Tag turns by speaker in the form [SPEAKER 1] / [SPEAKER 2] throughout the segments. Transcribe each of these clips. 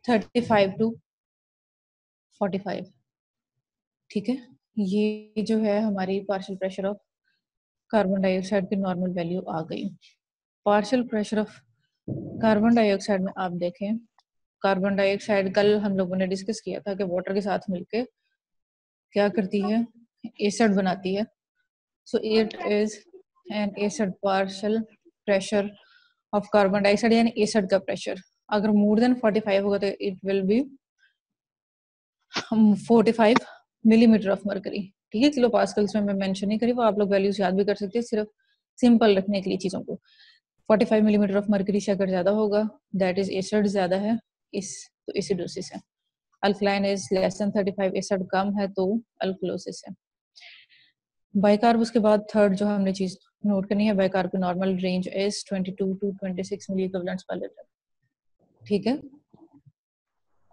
[SPEAKER 1] 35 to 45। ठीक है, ये जो है हमारी partial pressure of carbon dioxide की नॉर्मल वैल्यू आ गई। Partial pressure of carbon dioxide में आप देखें, कार्बन डाइऑक्साइड कल हम लोगों ने डिस्कस किया था कि वाटर के साथ मिलके क्या करती है, एसिड बनाती है। So it is an acid. Partial pressure of carbon dioxide यानी एसिड का प्रेशर अगर मोर देन 45 होगा तो it will be 45 millimetre of mercury. ठीक है, किलो पास्कल्स में मैं मेंशन नहीं करी, वो आप लोग वैल्यूज याद भी कर सकते हैं, सिर्फ सिंपल रखने के लिए चीजों को। 45 मिलीमीटर ऑफ मरकरी से अगर ज्यादा होगा दैट इज एसिड ज्यादा है, इस तो एसिडोसिस है। Alkaline is less than 35, acid कम है तो अल्कलोसिस है। बाइकार्ब उसके बाद थर्ड जो हमने चीज नोट करनी है, बाइकार्ब की normal range is 22 to 26 milli equivalents per litre. ठीक है,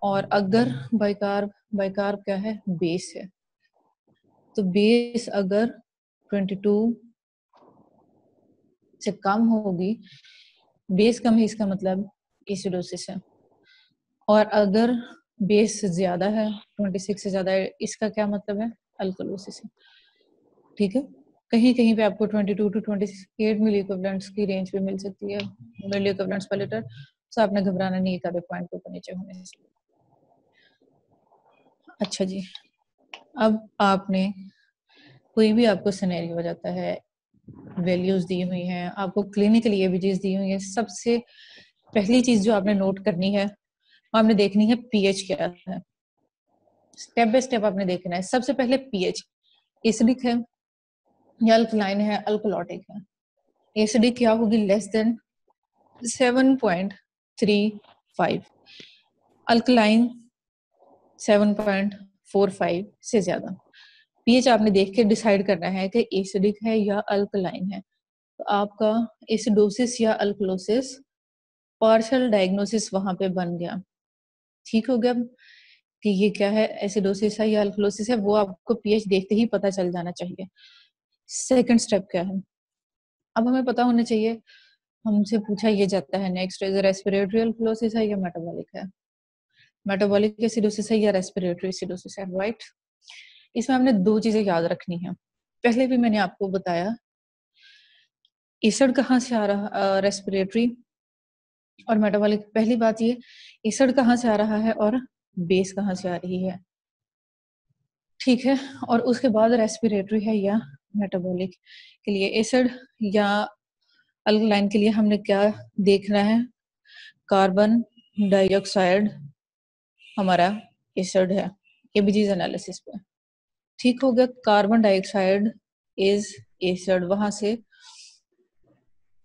[SPEAKER 1] और अगर बाइकार्ब क्या है, बेस है, तो बेस अगर 22 से कम होगी, बेस कम है इसका मतलब एसिडोसिस है। और अगर बेस ज्यादा है, 26 से ज्यादा है, इसका क्या मतलब है, अल्कलोसिस है। ठीक है, कहीं कहीं पे आपको 22 to 28 मिली इक्विवेलेंट्स की रेंज पे मिल सकती है, मिली इक्विवेलेंट्स पर लीटर। तो आपने घबराना नहीं है, कभी पॉइंट ऊपर नीचे होने से। अच्छा जी, अब आपने कोई भी आपको सिनेरियो हो जाता है, वैल्यूज दी हुई हैं, आपको क्लिनिकली एविडेंस दी हुई है, सबसे पहली चीज जो आपने नोट करनी है, आपने देखनी है पीएच क्या है। स्टेप बाय स्टेप आपने देखना है। सबसे पहले पीएच एसिडिक है या अल्कलाइन है, अल्कलोटिक है। एसिडिक क्या होगी, लेस देन 7.35, अल्कलाइन 7.45 से ज्यादा। पीएच आपने देख के डिसाइड करना है कि एसिडिक है या अल्कलाइन है। तो आपका एसिडोसिस या अल्कलोसिस पार्शियल डायग्नोसिस वहां पे बन गया। ठीक हो गया कि ये क्या है, एसिडोसिस है या अल्कलोसिस है, वो आपको पीएच देखते ही पता चल जाना चाहिए। सेकंड स्टेप क्या है, अब हमें पता होना चाहिए, हमसे पूछा ये जाता है नेक्स्ट इज रेस्पिरेटरी अल्कलोसिस है या मेटाबॉलिक है, मेटाबॉलिक एसिडोसिस है या रेस्पिरेटरी एसिडोसिस है, राइट। इसमें हमने दो चीजें याद रखनी है। पहले भी मैंने आपको बताया एसिड कहाँ से आ रहा, रेस्पिरेटरी और मेटाबॉलिक। पहली बात ये, एसिड कहाँ से आ रहा है और बेस कहाँ से आ रही है। ठीक है, और उसके बाद रेस्पिरेटरी है या मेटाबॉलिक के लिए एसिड या अल्कलाइन के लिए हमने क्या देखना है, कार्बन डाइऑक्साइड हमारा एसिड है, एबीजीज एनालिसिस पे। ठीक हो गया, कार्बन डाइऑक्साइड इज एसिड, वहां से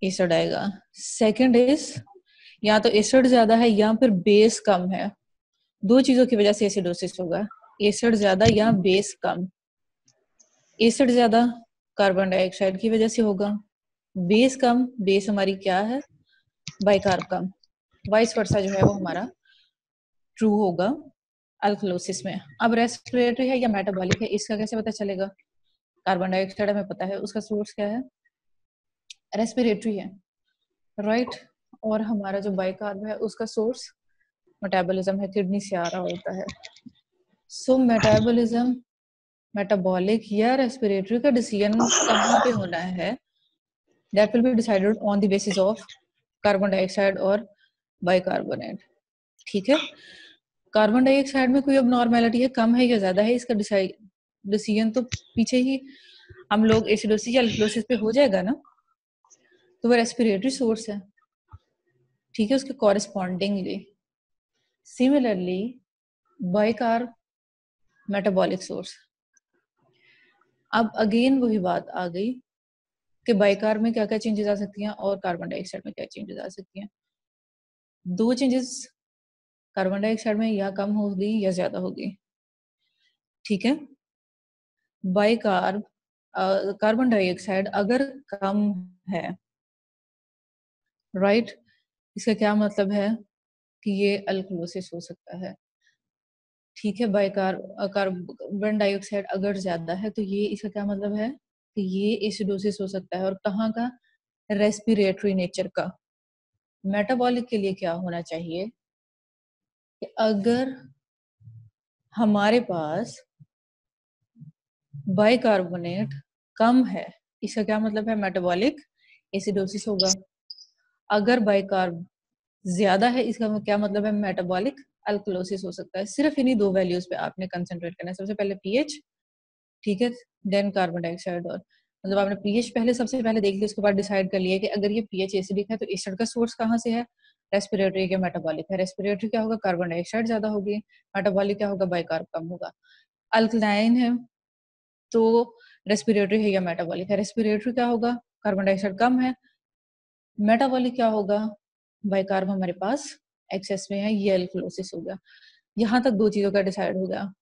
[SPEAKER 1] एसिड आएगा। सेकंड इज, या तो एसिड ज्यादा है या फिर बेस कम है, दो चीजों की वजह से एसिडोसिस होगा, एसिड ज्यादा या बेस कम। एसिड ज्यादा कार्बन डाइऑक्साइड की वजह से होगा, बेस कम, बेस हमारी क्या है, बाइकार्ब कम, वाइस वर्सा जो है वो हमारा ट्रू होगा अल्कलोसिस में। अब रेस्पिरेटरी है या मेटाबॉलिक है, इसका कैसे पता चलेगा, कार्बन डाइऑक्साइड हमें पता है, उसका सोर्स क्या है, रेस्पिरेटरी है, राइट। और हमारा जो बाइकार्ब है उसका सोर्स मेटाबॉलिज्म है, किडनी से आ रहा होता है। सो मेटाबॉलिज्म, मेटाबॉलिक या रेस्पिरेटरी का डिसीजन कहाँ पे होना है, that will be decided on the basis of carbon dioxide और बाइकार्बोनेट। ठीक है, कार्बन डाइऑक्साइड में कोई अब नॉर्मेलिटी है, कम है या ज्यादा है, इसका डिसीजन तो पीछे ही हम लोग एसिडोसिस या अल्कलोसिस पे हो जाएगा ना, तो वो रेस्पिरेटरी सोर्स है। ठीक है, उसके correspondingly similarly bicarb metabolic source. अब अगेन वही बात आ गई कि बाइकार्ब में क्या क्या चेंजेस आ सकती हैं और कार्बन डाइऑक्साइड में क्या चेंजेस आ सकती हैं। दो चेंजेस कार्बन डाइऑक्साइड में या कम होगी या ज्यादा होगी। ठीक है, बाइकार्ब कार्बन डाइऑक्साइड अगर कम है, राइट, इसका क्या मतलब है कि ये अल्कलोसिस हो सकता है। ठीक है, कार्बन डाइऑक्साइड अगर ज्यादा है तो ये इसका क्या मतलब है कि ये एसिडोसिस हो सकता है, और कहाँ का, रेस्पिरेटरी नेचर का। मेटाबॉलिक के लिए क्या होना चाहिए, कि अगर हमारे पास बाइकार्बोनेट कम है, इसका क्या मतलब है? मेटाबॉलिक एसिडोसिस होगा। अगर बाइकार्ब ज्यादा है, इसका क्या मतलब है? मेटाबॉलिक अल्कलोसिस हो सकता है। सिर्फ इन्हीं दो वैल्यूज पे आपने कंसंट्रेट करना है। सबसे पहले पीएच, ठीक है, देन कार्बन डाइऑक्साइड। और मतलब आपने पीएच पहले सबसे पहले देख लिया, उसके बाद डिसाइड कर लिया कि अगर ये पीएच एसिडिक है तो एसिड का सोर्स कहाँ से है? रेस्पिरेटरी या मेटाबॉलिक है। रेस्पिरेटरी क्या होगा? कार्बन डाइऑक्साइड ज्यादा होगी। मेटाबॉलिक क्या होगा? बाइकार्ब कम होगा। अल्कलाइन है तो रेस्पिरेटरी है या मेटाबॉलिक है? रेस्पिरेटरी क्या होगा? कार्बन डाइऑक्साइड कम है। मेटाबॉलिक क्या होगा? बाइकार्ब हमारे पास एक्सेस में है, ये अल्कलोसिस हो गया। यहाँ तक दो चीजों का डिसाइड हो गया,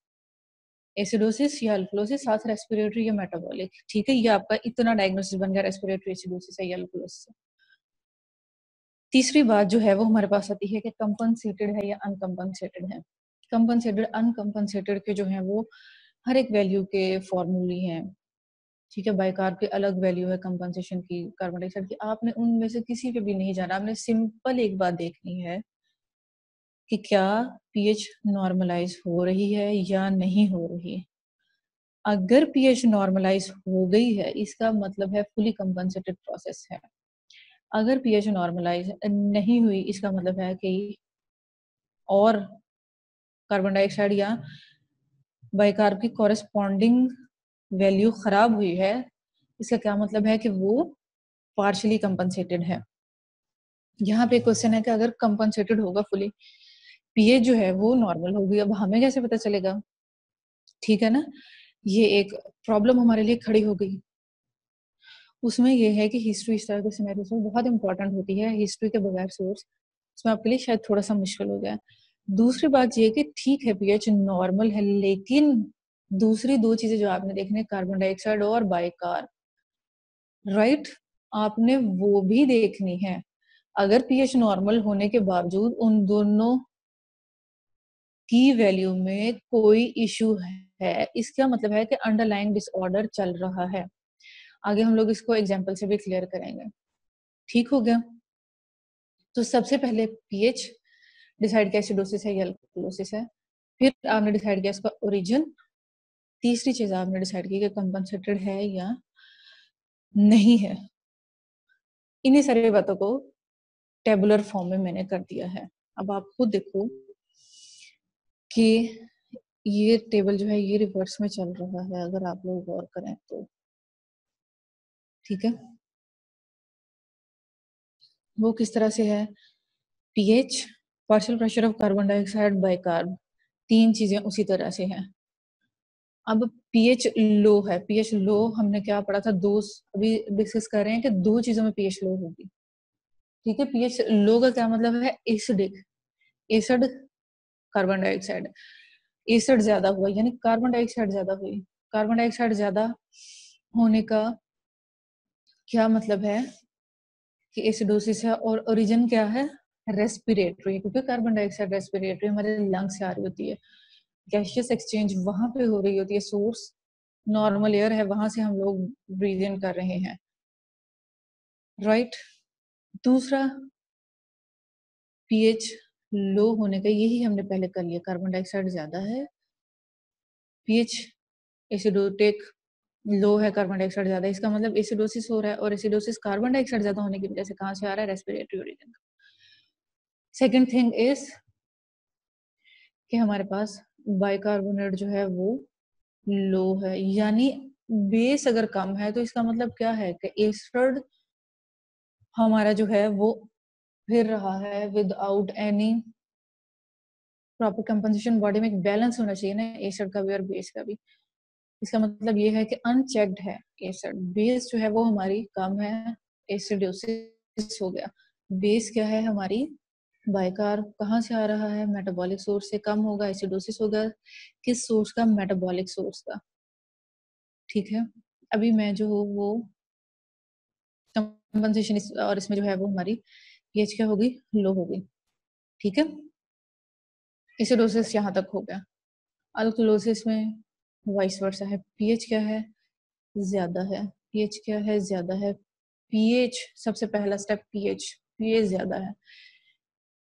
[SPEAKER 1] एसिडोसिस या अल्कलोसिस, साथ रेस्पिरेटरी या मेटाबॉलिक। ठीक है, ये आपका इतना डायग्नोसिस बन गया, रेस्पिरेटरी एसिडोसिस है या अल्कलोसिस। तीसरी बात जो है वो हमारे पास आती है कि कंपनसेटेड है या अनकंपनसेटेड है। कंपनसेटेड अनकंपनसेटेड के जो है वो हर एक वैल्यू के फॉर्मूले हैं। ठीक है, बाइकार्ब की अलग वैल्यू है कंपनसेशन की, कार्बन डाइऑक्साइड की। आपने उनमें से किसी पे भी नहीं जाना, आपने सिंपल एक बात देखनी है कि क्या पीएच नॉर्मलाइज हो रही है या नहीं हो रही है। अगर पीएच नॉर्मलाइज हो गई है, इसका मतलब है फुली कंपनसेटेड प्रोसेस है। अगर पीएच नॉर्मलाइज नहीं हुई, इसका मतलब है कि और कार्बन डाइऑक्साइड या बाइकार्ब की कॉरेस्पॉन्डिंग वैल्यू खराब हुई है, इसका क्या मतलब है कि वो पार्शली कंपनसेटेड है। यहाँ पे क्वेश्चन है कि अगर कंपनसेटेड होगा फुली, पीएच जो है वो नॉर्मल होगी, अब हमें कैसे पता चलेगा? ठीक है ना, ये एक प्रॉब्लम हमारे लिए खड़ी हो गई। उसमें ये है कि हिस्ट्री इस तरह के सिनेरियोस में बहुत इंपॉर्टेंट होती है। हिस्ट्री के बगैर सोर्स उसमें आपके लिए शायद थोड़ा सा मुश्किल हो गया। दूसरी बात ये कि ठीक है पीएच नॉर्मल है, लेकिन दूसरी दो चीजें जो आपने देखने, कार्बन डाइऑक्साइड और बाइकार, राइट, आपने वो भी देखनी है। अगर पीएच नॉर्मल होने के बावजूद उन दोनों की वैल्यू में कोई इशू है, इसका मतलब है कि अंडरलाइंग डिसऑर्डर चल रहा है। आगे हम लोग इसको एग्जाम्पल से भी क्लियर करेंगे। ठीक हो गया? तो सबसे पहले पीएच डिसाइड किया एसिडोसिस है या अल्कलोसिस है, फिर आपने डिसाइड किया इसका ओरिजिन, तीसरी चीज आपने डिसाइड की कि कंपनसेटेड है या नहीं है। इन्हीं सारी बातों को टेबुलर फॉर्म में मैंने कर दिया है। अब आप खुद देखो कि ये टेबल जो है ये रिवर्स में चल रहा है, अगर आप लोग गौर करें तो। ठीक है, वो किस तरह से है? PH, partial pressure of carbon dioxide bicarb, तीन चीजें उसी तरह से हैं। अब पीएच लो है, पीएच लो हमने क्या पढ़ा था? दो, अभी डिस्कस कर रहे हैं कि दो चीजों में पीएच लो होगी। ठीक है, पीएच लो का क्या मतलब है? Acidic, acid, carbon dioxide, acid ज्यादा हुआ यानी कार्बन डाइऑक्साइड ज्यादा हुई। कार्बन डाइऑक्साइड ज्यादा होने का क्या मतलब है कि एसिडोसिस है। और ओरिजिन क्या है? रेस्पिरेटरी, क्योंकि कार्बन डाइऑक्साइड रेस्पिरेटरी हमारे लंग्स से आ रही होती है, गैसियस एक्सचेंज वहां पे हो रही होती है। सोर्स नॉर्मल एयर है, वहां से हम लोग ब्रीद इन कर रहे हैं, राइट। दूसरा, पीएच लो होने का यही हमने पहले कर लिया, कार्बन डाइऑक्साइड ज्यादा है, पीएच एसिडोटिक लो है, कार्बन डाइऑक्साइड ज्यादा है, इसका मतलब एसिडोसिस हो रहा है। और एसिडोसिस कार्बन डाइऑक्साइड ज्यादा होने की वजह से कहां से आ रहा है? Respiratory origin. Second thing is कि हमारे पास बाइकार्बोनेट जो है वो लो है, यानी बेस अगर कम है तो इसका मतलब क्या है कि एस्टर्ड हमारा जो है वो फिर रहा है without any proper compensation. Body में एक बैलेंस होना चाहिए ना, एसिड का भी और बेस का भी। इसका मतलब ये है कि अनचेक्ड है एसिड, बेस जो है वो हमारी कम है, एसिडोसिस हो गया। बेस क्या है हमारी? बाइकार, कहाँ से आ रहा है? मेटाबॉलिक सोर्स से, कम होगा, एसिडोसिस होगा। किस सोर्स का? मेटाबॉलिक सोर्स का। ठीक है, अभी मैं जो हूँ वो कंपनसेशन और इसमें जो है वो हमारी पीएच क्या होगी? लो होगी। ठीक है, एसिडोसिस यहाँ तक हो गया। अल्कलोसिस में वाइस वर्सा है, पीएच क्या है? ज्यादा है। पीएच क्या है? ज्यादा है। पीएच सबसे पहला स्टेप, पीएच, पीएच ज्यादा है।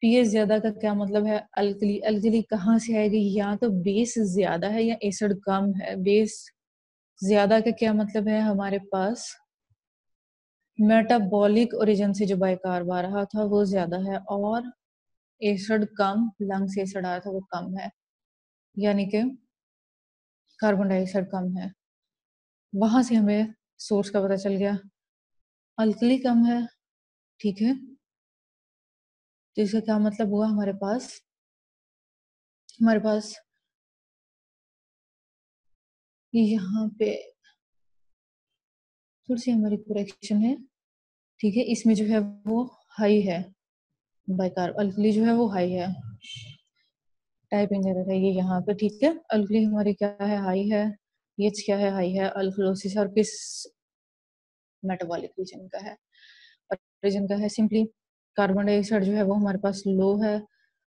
[SPEAKER 1] पीएच ज्यादा का क्या मतलब है? अल्कली। अल्कली कहाँ से आएगी? या तो बेस ज्यादा है या एसिड कम है। बेस ज्यादा का क्या मतलब है? हमारे पास मेटाबॉलिक ओरिजिन से जो बाइकार्ब आ रहा था वो ज्यादा है, और एसिड कम, लंग से एसिड आया था वो कम है, यानी कि कार्बन डाइऑक्साइड कम है। वहां से हमें सोर्स का पता चल गया। अल्कली कम है, ठीक है, तो इसका क्या मतलब हुआ? हमारे पास यहाँ पे थोड़ी सी हमारी करेक्शन है, ठीक है। इसमें जो है वो हाई है, बाइकार्ब। अल्कली जो है वो हाई है, टाइपिंग एरर है ये यहाँ पे, ठीक है। अल्कली हमारी क्या है? हाई है। पीएच क्या है? हाई है। अल्कलोसिस और किस मेटाबॉलिक रीजन का है? और रीजन का है सिंपली कार्बन डाइऑक्साइड जो है वो हमारे पास लो है।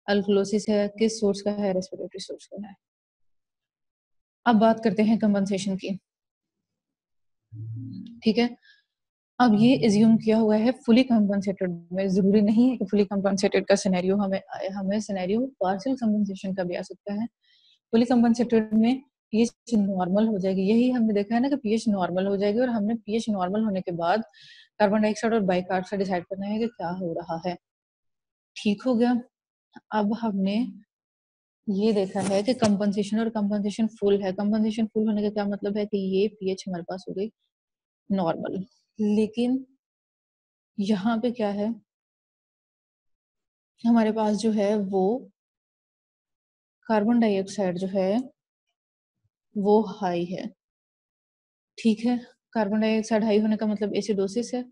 [SPEAKER 1] अल्कलोसिस है, किस सोर्स का है? रेस्पिरेटरी सोर्स का है। अब बात करते हैं कंपनसेशन की, ठीक है। अब ये एज्यूम किया हुआ है फुली कंपनसेटेड में, जरूरी नहीं है कि फुली कंपनसेटेड का सिनेरियो हमें सिनेरियो पार्शियल कंपनसेशन का भी आ सकता है। फुली कंपनसेटेड में पीएच नॉर्मल हो जाएगी, यही हमने देखा है ना कि पीएच नॉर्मल हो जाएगी, और हमने पीएच नॉर्मल होने के बाद कार्बन डाइऑक्साइड और बाइकार्ब से डिसाइड करना है कि क्या हो रहा है। ठीक हो गया। अब हमने ये देखा है कि कंपनसेशन और कंपनसेशन फुल है। कंपनसेशन फुल होने का क्या मतलब है? कि ये पीएच हमारे पास हो गई नॉर्मल। लेकिन यहाँ पे क्या है? हमारे पास जो है वो कार्बन डाइऑक्साइड जो है वो हाई है, ठीक है। कार्बन डाइऑक्साइड हाई होने का मतलब एसिडोसिस है,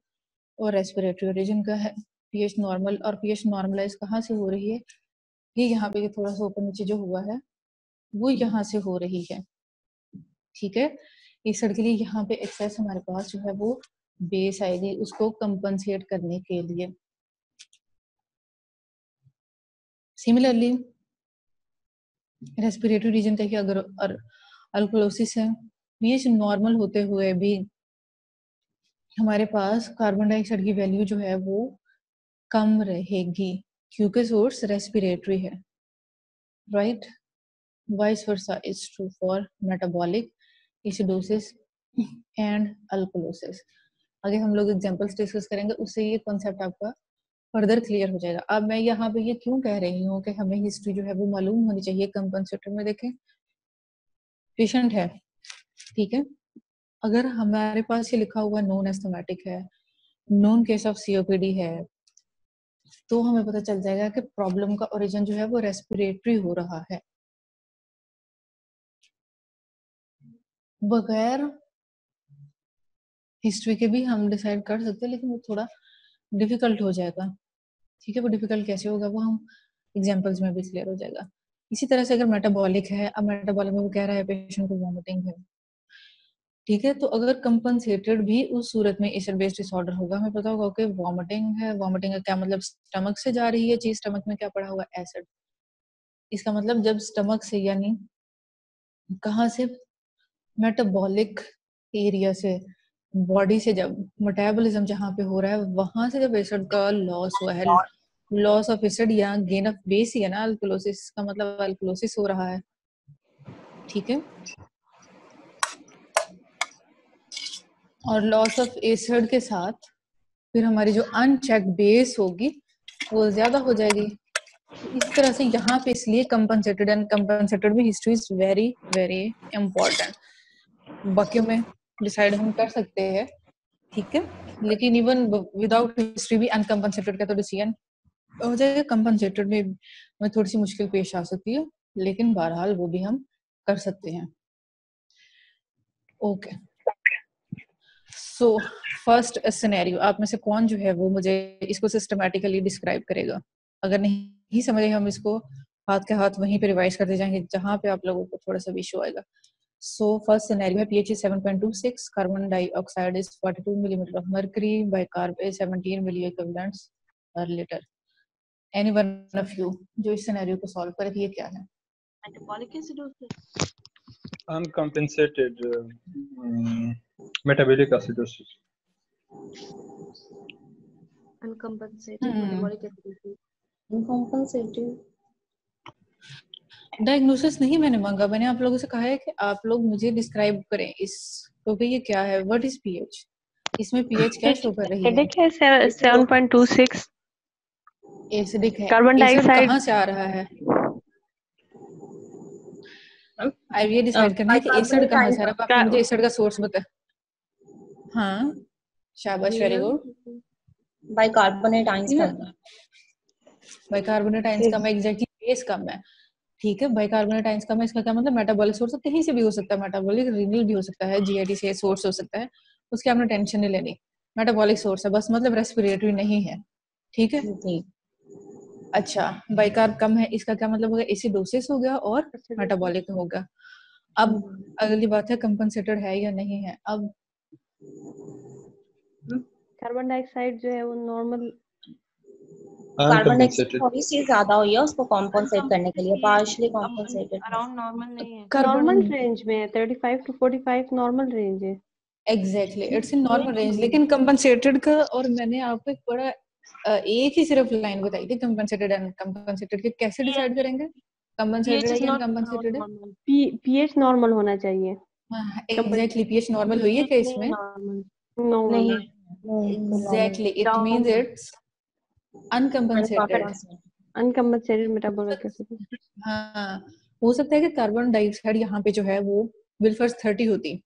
[SPEAKER 1] और रेस्पिरेटरी ओरिजिन का है। पीएच नॉर्मल, और पीएच नॉर्मलाइज कहाँ से हो रही है? ये यहाँ पे थोड़ा सा ऊपर नीचे जो हुआ है वो यहाँ से हो रही है, ठीक है। एसिड के लिए यहाँ पे एक्सेस हमारे पास जो है वो बेस आएगी उसको कंपनसेट करने के लिए। सिमिलरली रेस्पिरेटरी रीजन का क्या? अगर अल्कोलोसिस है, पीएच नॉर्मल होते हुए भी हमारे पास कार्बन डाइऑक्साइड की वैल्यू जो है वो कम रहेगी, क्योंकि सोर्स रेस्पिरेटरी है, right. Vice versa is true for metabolic acidosis and alkalosis. आगे हम लोग एग्जांपल्स डिस्कस करेंगे, उससे ये कॉन्सेप्ट आपका फर्दर क्लियर हो जाएगा। अब मैं यहाँ पे ये क्यों कह रही हूँ कि हमें हिस्ट्री जो है वो मालूम होनी चाहिए कंपनसेटर में। देखें, पेशेंट है, ठीक है, अगर हमारे पास ये लिखा हुआ नॉन एस्थमेटिक है, नॉन केस ऑफ सीओपीडी है, तो हमें पता चल जाएगा कि प्रॉब्लम का ओरिजिन जो है वो रेस्पिरेटरी हो रहा है। बगैर हिस्ट्री के भी हम डिसाइड कर सकते हैं, लेकिन वो थोड़ा डिफिकल्ट हो जाएगा, ठीक है। वो डिफिकल्ट कैसे होगा वो हम एग्जांपल्स में भी क्लियर हो जाएगा। इसी तरह से अगर मेटाबॉलिक है, अब मेटाबॉलिक में वो कह रहा है पेशेंट को वॉमिटिंग है, ठीक है, तो अगर कंपनसेटेड भी उस सूरत में एसिड बेस्ड डिसऑर्डर होगा, हमें पता होगा कि वॉमिटिंग है। वॉमिटिंग का क्या मतलब? स्टमक से जा रही है चीज, स्टमक में क्या पड़ा हुआ? एसिड। इसका मतलब जब स्टमक से, यानी कहाँ से? मेटाबॉलिक एरिया से, बॉडी से, जब मेटाबॉलिज्म जहाँ पे हो रहा है वहां से जब एसिड का लॉस हुआ है, लॉस ऑफ एसिड या गेन ऑफ बेस ही है ना अल्कलोसिस का मतलब, अल्कलोसिस हो रहा है, ठीक है। और लॉस ऑफ एसिड के साथ फिर हमारी जो अनचेक्ड बेस होगी वो ज्यादा हो जाएगी। इस तरह से यहाँ पे इसलिए कंपनसेटेड एंड कंपनसेटेड भी history is very very important. बाकियों में डिसाइड हम कर सकते हैं, ठीक है, लेकिन इवन विदाउट हिस्ट्री भी अनकंपनसेटेड का तो डिसीजन हो जाएगा। कंपनसेटेड में थोड़ी सी मुश्किल पेश आ सकती है, लेकिन बहरहाल वो भी हम कर सकते हैं। ओके, सो फर्स्ट सिनेरियो, आप में से कौन जो है वो मुझे इसको सिस्टमैटिकली डिस्क्राइब करेगा? अगर नहीं समझे हम इसको हाथ के हाथ वहीं पे रिवाइज करते जाएंगे जहां पे आप लोगों को थोड़ा सा इशू आएगा। सो फर्स्ट सिनेरियो है pH is 7.26, carbon dioxide is 42 millimetre of mercury, bicarb is 17 milli equivalents per litre. Any one of you जो इस सिनेरियो को सॉल्व करे, ये क्या है?
[SPEAKER 2] Metabolic acidosis.
[SPEAKER 3] Uncompensated metabolic acidosis.
[SPEAKER 2] Uncompensated metabolic acidosis.
[SPEAKER 3] Uncompensated
[SPEAKER 1] diagnosis नहीं मैंने मांगा, मैंने आप लोगों से कहा है कि आप लोग मुझे डिस्क्राइब करें इस तो भाई ये क्या है, व्हाट इज पीएच, इसमें पीएच क्या शो कर रही है?
[SPEAKER 2] एसिडिक है 7.26।
[SPEAKER 1] एसिडिक है।
[SPEAKER 2] कार्बन
[SPEAKER 1] एसिड
[SPEAKER 2] डाइऑक्साइड
[SPEAKER 1] कहाँ से आ रहा है? अब ये डिसाइड करना है कि एसिड कहाँ से आ रहा है। आप मुझे एसिड का सोर्स बता। हाँ शाबाश, वेरी गुड।
[SPEAKER 3] बाइकार्बोनेट आयंस कम है।
[SPEAKER 1] बाइकार्बोनेट आयंस कम है, एग्जैक्टली बेस कम है। ठीक है, बाइकार्बोनेट आयंस कम है, इसका क्या मतलब? मेटाबॉलिक सोर्स कहीं से भी हो सकता है, मेटाबॉलिक रीनल भी हो सकता है, जीआईटी से सोर्स हो सकता है, उसकी आपने टेंशन नहीं लेनी। मेटाबॉलिक सोर्स है बस, मतलब रेस्पिरेटरी नहीं है। ठीक है
[SPEAKER 3] जी
[SPEAKER 1] अच्छा, बाइकार्ब कम है, इसका क्या मतलब हो गया? एसिडोसिस हो गया और मेटाबॉलिक हो गया। अब अगली बात है कंपनसेटेड है या नहीं है। अब
[SPEAKER 2] कार्बन डाइऑक्साइड जो है वो नॉर्मल,
[SPEAKER 3] कार्बन डाइऑक्साइड थोड़ी सी ज्यादा हुई है उसको कॉम्पनसेट करने के लिए, पार्शियली कॉम्पनसेटेड
[SPEAKER 2] अराउंड नॉर्मल नहीं है,
[SPEAKER 1] कार्बन
[SPEAKER 2] नॉर्मल रेंज में है, 35 to 45 नॉर्मल रेंज है।
[SPEAKER 1] Exactly it's in normal range, लेकिन कंपनसेटेड का, और मैंने आपको एक बड़ा एक ही सिर्फ लाइन बताई थी कंपनसेटेड एंड कंपनसेटेड के कैसे डिसाइड करेंगे कंपनसेटेड है या अनकंपनसेटेड है।
[SPEAKER 2] पीएच नॉर्मल होना चाहिए।
[SPEAKER 1] एग्जैक्टली पीएच नॉर्मल हुई है क्या इसमें?
[SPEAKER 3] नहीं
[SPEAKER 1] exactly it means it's uncompensated.
[SPEAKER 2] Uncompensated metabolic acid.
[SPEAKER 1] हाँ हो सकता है कि कार्बन डाइऑक्साइड यहाँ पे जो है वो विल्फर्स 30 होती,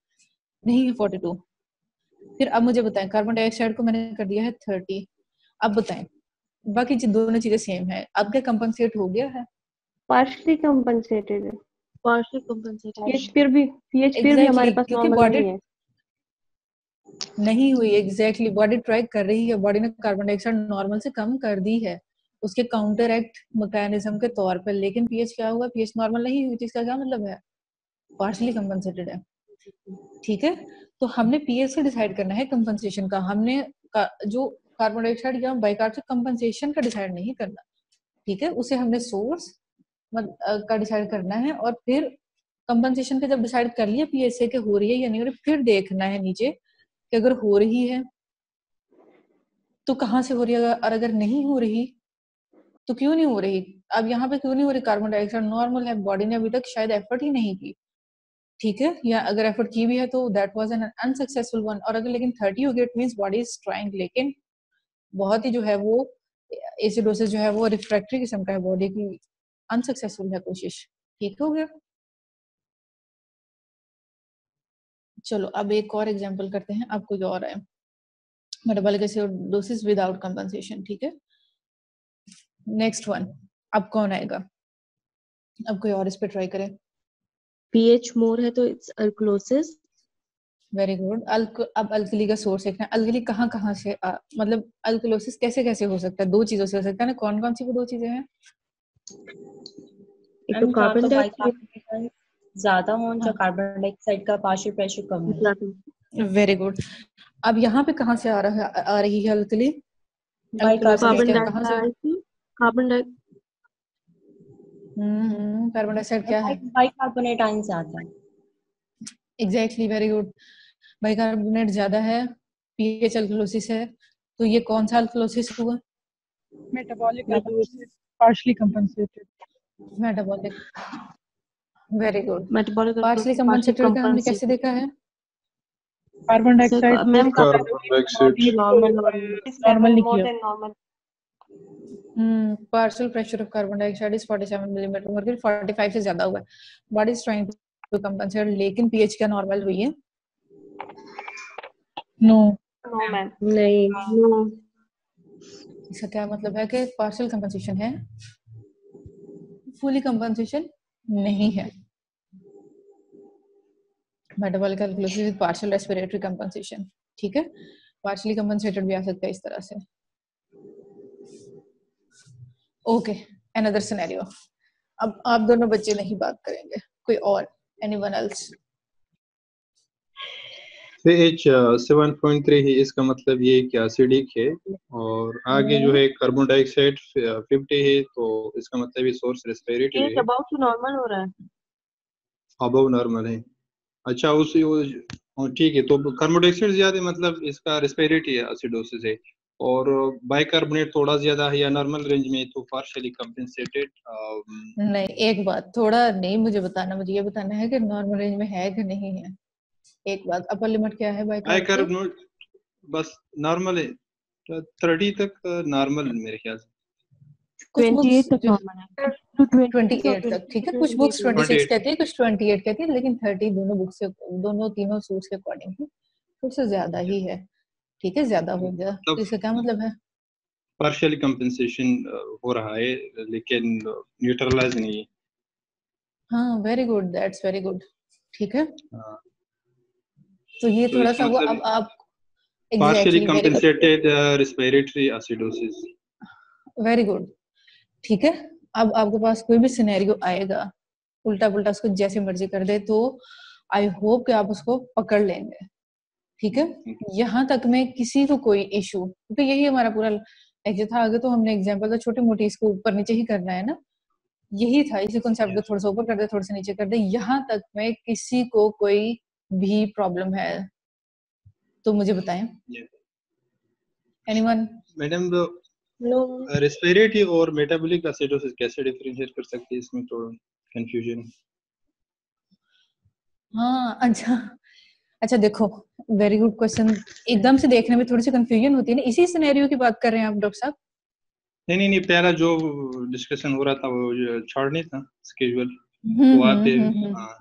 [SPEAKER 1] नहीं है 42। फिर अब मुझे बताएं, कार्बन डाइऑक्साइड को मैंने कर दिया है 30, अब बताएं बाकी दोनों चीजें सेम है, अब क्या कंपनसेट हो गया है?
[SPEAKER 2] पार्शियली कंपनसेटेड है।
[SPEAKER 3] पार्शियली कंपनसेटेड
[SPEAKER 2] पीएच फिर भी हमारे
[SPEAKER 1] एग्जैक्टली
[SPEAKER 2] पास
[SPEAKER 1] क्योंकि
[SPEAKER 2] नॉर्मल
[SPEAKER 1] बॉडी
[SPEAKER 2] नहीं है।
[SPEAKER 1] नहीं हुई, एग्जैक्टली बॉडी ट्राई कर रही है, बॉडी ने कार्बन डाइऑक्साइड नॉर्मल से कम कर दी है उसके काउंटर एक्ट मैकेनिज्म के तौर पर, लेकिन पीएच क्या हुआ? पीएच नॉर्मल नहीं हुई, इसका क्या मतलब है? पार्शियली कंपनसेटेड है। ठीक है, तो हमने पीएच से डिसाइड करना है कंपनसेशन का, हमने जो कार्बन डाइऑक्साइड या बाइकार्ब से कंपनसेशन का डिसाइड नहीं करना। ठीक है, उसे हमने सोर्स का डिसाइड करना है, और फिर कंपनसेशन का जब डिसाइड कर लिया पीएच से कि हो रही है या नहीं हो रही, फिर देखना है नीचे कि अगर हो रही है तो कहाँ से हो रही है, और अगर नहीं हो रही तो क्यों नहीं हो रही। अब यहाँ पे क्यों नहीं हो रही? कार्बन डाइऑक्साइड नॉर्मल है, बॉडी ने अभी तक शायद एफर्ट ही नहीं की। ठीक है, या अगर एफर्ट की भी है तो that was an unsuccessful one, और अगर लेकिन 30 हो गया it means body is trying, लेकिन बहुत ही जो है वो एसिडोसिस जो है वो रिफ्रैक्टरी किस्म का है, बॉडी की अनसक्सेसफुल है कोशिश। ठीक हो गया। चलो अब एक और एग्जांपल करते हैं, अब कोई और है मेटाबॉलिक एसिडोसिस विदाउट कंपनसेशन। ठीक है, नेक्स्ट वन, अब कौन आएगा? अब कोई और इस पे ट्राई करें।
[SPEAKER 3] पीएच मोर है तो इट्स अल्कलोसिस।
[SPEAKER 1] Very good. अब अल्कली का सोर्स देखना, अल्कली कहाँ कहाँ से मतलब अल्कलोसिस कैसे कैसे हो सकता है? दो चीजों से हो सकता है ना, कौन कौन सी वो दो चीजें हैं?
[SPEAKER 3] एक तो कार्बन डाइऑक्साइड ज्यादा हो या कार्बन डाइऑक्साइड का पार्शियल प्रेशर कम हो।
[SPEAKER 1] Very good. अब यहाँ पे कहाँ से आ रही है अल्कली? कार्बन डाइऑक्साइड क्या है?
[SPEAKER 3] बाइकार्बोनेट आयन से आता है।
[SPEAKER 1] Exactly, very good. बाइकार्बोनेट ज्यादा है, पीएच अल्कलोसिस है, तो ये कौन सा अल्कलोसिस हुआ?
[SPEAKER 4] Metabolic alkalosis, partially compensated.
[SPEAKER 1] Metabolic, very good.
[SPEAKER 2] Metabolic
[SPEAKER 1] partially compensated का हमने कैसे देखा है?
[SPEAKER 4] कार्बन डाइऑक्साइड नॉर्मल नहीं किया।
[SPEAKER 1] Partial pressure of carbon dioxide is 47 millimetre mercury, 45 से ज्यादा हुआ है, body is trying to compensate, लेकिन पीएच क्या नॉर्मल हुई है?
[SPEAKER 4] नो
[SPEAKER 2] मैम
[SPEAKER 3] नहीं
[SPEAKER 2] नो।
[SPEAKER 1] इसका क्या मतलब है कि पार्शियल कंपनसेशन है, फुली कंपनसेशन नहीं है। Metabolic alkalosis with partial respiratory compensation. ठीक है, पार्शियली कंपनसेटेड भी आ सकता है इस तरह से। Okay, another scenario. अब आप दोनों बच्चे नहीं बात करेंगे, कोई और, एनीवन एल्स?
[SPEAKER 5] पीएच 7.3 है, इसका मतलब ये कि एसिडिक है, और आगे जो है कार्बन डाइऑक्साइड 50 है, तो इसका मतलब ये सोर्स रेस्पिरेटरी है,
[SPEAKER 2] अबाउट टू नॉर्मल हो रहा है,
[SPEAKER 5] अबव नॉर्मल है। अच्छा उसी ठीक है, तो कार्बन डाइऑक्साइड ज्यादा मतलब इसका रेस्पिरेटरी एसिडोसिस है, और बाइकार्बोनेट थोड़ा ज्यादा है या नॉर्मल रेंज में तो पार्शियली कंपेंसेटेड।
[SPEAKER 1] नहीं, एक बात थोड़ा नहीं मुझे बताना, मुझे ये बताना है कि नॉर्मल रेंज में है कि नहीं है। एक बात, अपर लिमिट क्या है बाइकार्ब की?
[SPEAKER 5] बाइकार्बोनेट बस नॉर्मल है, 30 तक नॉर्मल मेरे ख्याल से।
[SPEAKER 1] कुछ
[SPEAKER 2] 28
[SPEAKER 1] बुक्स
[SPEAKER 2] तक
[SPEAKER 1] जो
[SPEAKER 2] नॉर्मल है तो
[SPEAKER 1] 28 तक, ठीक है, कुछ बुक्स 26
[SPEAKER 5] 28
[SPEAKER 1] कहती है, कुछ 28 कहती है, लेकिन 30 दोनों बुक्स से, दोनों तीनों सोर्स के अकॉर्डिंग है, उससे ज्यादा ही है। ठीक है, ज्यादा हो गया तो
[SPEAKER 5] तब
[SPEAKER 1] इसका क्या मतलब है?
[SPEAKER 5] पार्शियली कंपेंसेशन हो रहा है लेकिन न्यूट्रलाइज नहीं है।
[SPEAKER 1] हाँ, very good, that's very good. ठीक है,
[SPEAKER 5] हाँ,
[SPEAKER 1] तो ये
[SPEAKER 5] तो
[SPEAKER 1] थोड़ा
[SPEAKER 5] इसका
[SPEAKER 1] सा वो,
[SPEAKER 5] मतलब
[SPEAKER 1] अब आप
[SPEAKER 5] partially
[SPEAKER 1] exactly, very good,
[SPEAKER 5] compensated respiratory acidosis.
[SPEAKER 1] Very good. ठीक है, अब आपके पास कोई भी सिनेरियो आएगा, उल्टा पुल्टा उसको जैसे मर्जी कर दे, तो आई होप कि आप उसको पकड़ लेंगे। ठीक है, यहाँ तक में किसी को कोई इशू, क्योंकि यही हमारा पूरा लेक्चर था। आगे तो हमने एग्जांपल तो छोटी मोटी इसको ऊपर नीचे ही करना है ना, यही था। इसी कॉन्सेप्ट को थोड़ा सा ऊपर कर दे, थोड़ा सा नीचे कर दे। यहाँ तक में किसी को कोई भी प्रॉब्लम है तो मुझे बताएं। एनीवन?
[SPEAKER 5] Madam
[SPEAKER 3] no.
[SPEAKER 5] रेस्पिरेटरी और मेटाबॉलिक एसिडोसिस कैसे डिफरेंशिएट कर सकते हैं, इसमें थोड़ा कंफ्यूजन।
[SPEAKER 1] हाँ, अच्छा अच्छा, देखो, वेरी गुड क्वेश्चन। एकदम से देखने में थोड़ी सी कंफ्यूजन होती है ना, इसी सिनेरियो की बात कर रहे हैं आप डॉक्टर साहब?
[SPEAKER 5] नहीं, पहला जो डिस्कशन हो रहा था वो छोड़ नहीं था स्केड्यूल,
[SPEAKER 1] हम्म
[SPEAKER 5] वहाँ
[SPEAKER 1] हम्म
[SPEAKER 5] पे।
[SPEAKER 1] हम्म हम्म।
[SPEAKER 5] हाँ,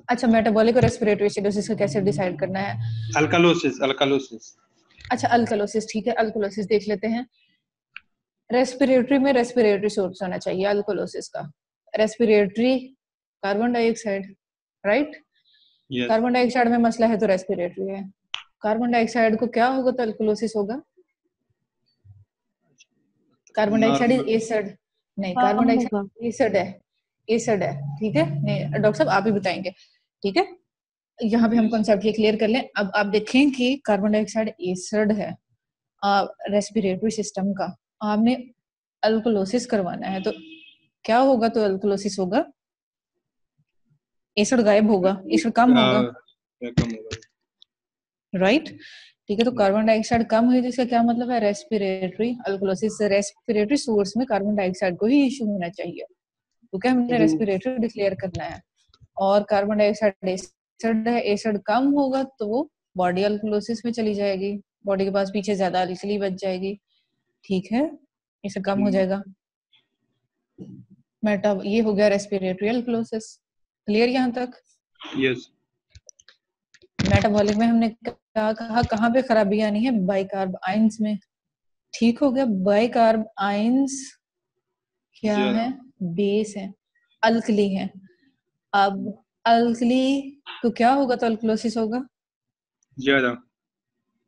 [SPEAKER 1] अच्छा, मेटाबॉलिक और रेस्पिरेटरी एसिडोसिस का कैसे डिसाइड करना है?
[SPEAKER 5] अल्कालोसिस।
[SPEAKER 1] अच्छा, अल्कलोसिस, ठीक है, अल्कलोसिस देख लेते हैं। रेस्पिरेटरी में रेस्पिरेटरी सोर्स होना चाहिए अल्कोलोसिस का। Respiratory carbon dioxide, right?
[SPEAKER 5] Yes.
[SPEAKER 1] Carbon dioxide में मसला है तो रेस्पिरेटरी है। कार्बन डाइऑक्साइड को क्या होगा तो अल्कोलोसिस होगा? Carbon dioxide
[SPEAKER 5] normal.
[SPEAKER 1] एसिड, नहीं, कार्बन
[SPEAKER 2] कम होगा।
[SPEAKER 1] डाइऑक्साइड एसिड है, एसिड है। ठीक है, नहीं डॉक्टर साहब आप ही बताएंगे। ठीक है, यहाँ पे हम
[SPEAKER 5] यस।
[SPEAKER 1] कॉन्सेप्ट ये क्लियर कर लें। अब आप देखें कि कार्बन डाइऑक्साइड एसिड है रेस्पिरेटरी सिस्टम का, आपने अल्कोलोसिस करवाना है तो क्या होगा तो अल्कोलोसिस होगा? एसिड गायब होगा, एसिड कम होगा,
[SPEAKER 5] कम होगा।
[SPEAKER 1] राइट? ठीक है, तो कार्बन डाइऑक्साइड कम हुई तो इसका क्या मतलब है? रेस्पिरेटरी अल्कोलोसिस। रेस्पिरेटरी सोर्स में कार्बन डाइऑक्साइड को ही इशू होना चाहिए, क्योंकि हमने रेस्पिरेटरी डिक्लेयर करना है। और कार्बन डाइऑक्साइड एसिड है, एसिड कम होगा तो वो बॉडी अल्कोलोसिस में चली जाएगी, बॉडी के पास पीछे ज्यादा अल्कली बच जाएगी। ठीक है, एसिड कम हो जाएगा। मेटा, ये हो गया रेस्पिरेटरी अल्कोलोसिस। क्लियर यहाँ तक?
[SPEAKER 5] यस।
[SPEAKER 1] मेटाबॉलिक में हमने क्या कहा, कहाँ पे खराबी आनी है? बाइकार्ब आयंस में। ठीक हो गया, बाइकार्ब आयंस क्या है? बेस है, अल्कली है। अब अल्कली तो क्या होगा तो अल्कलोसिस होगा?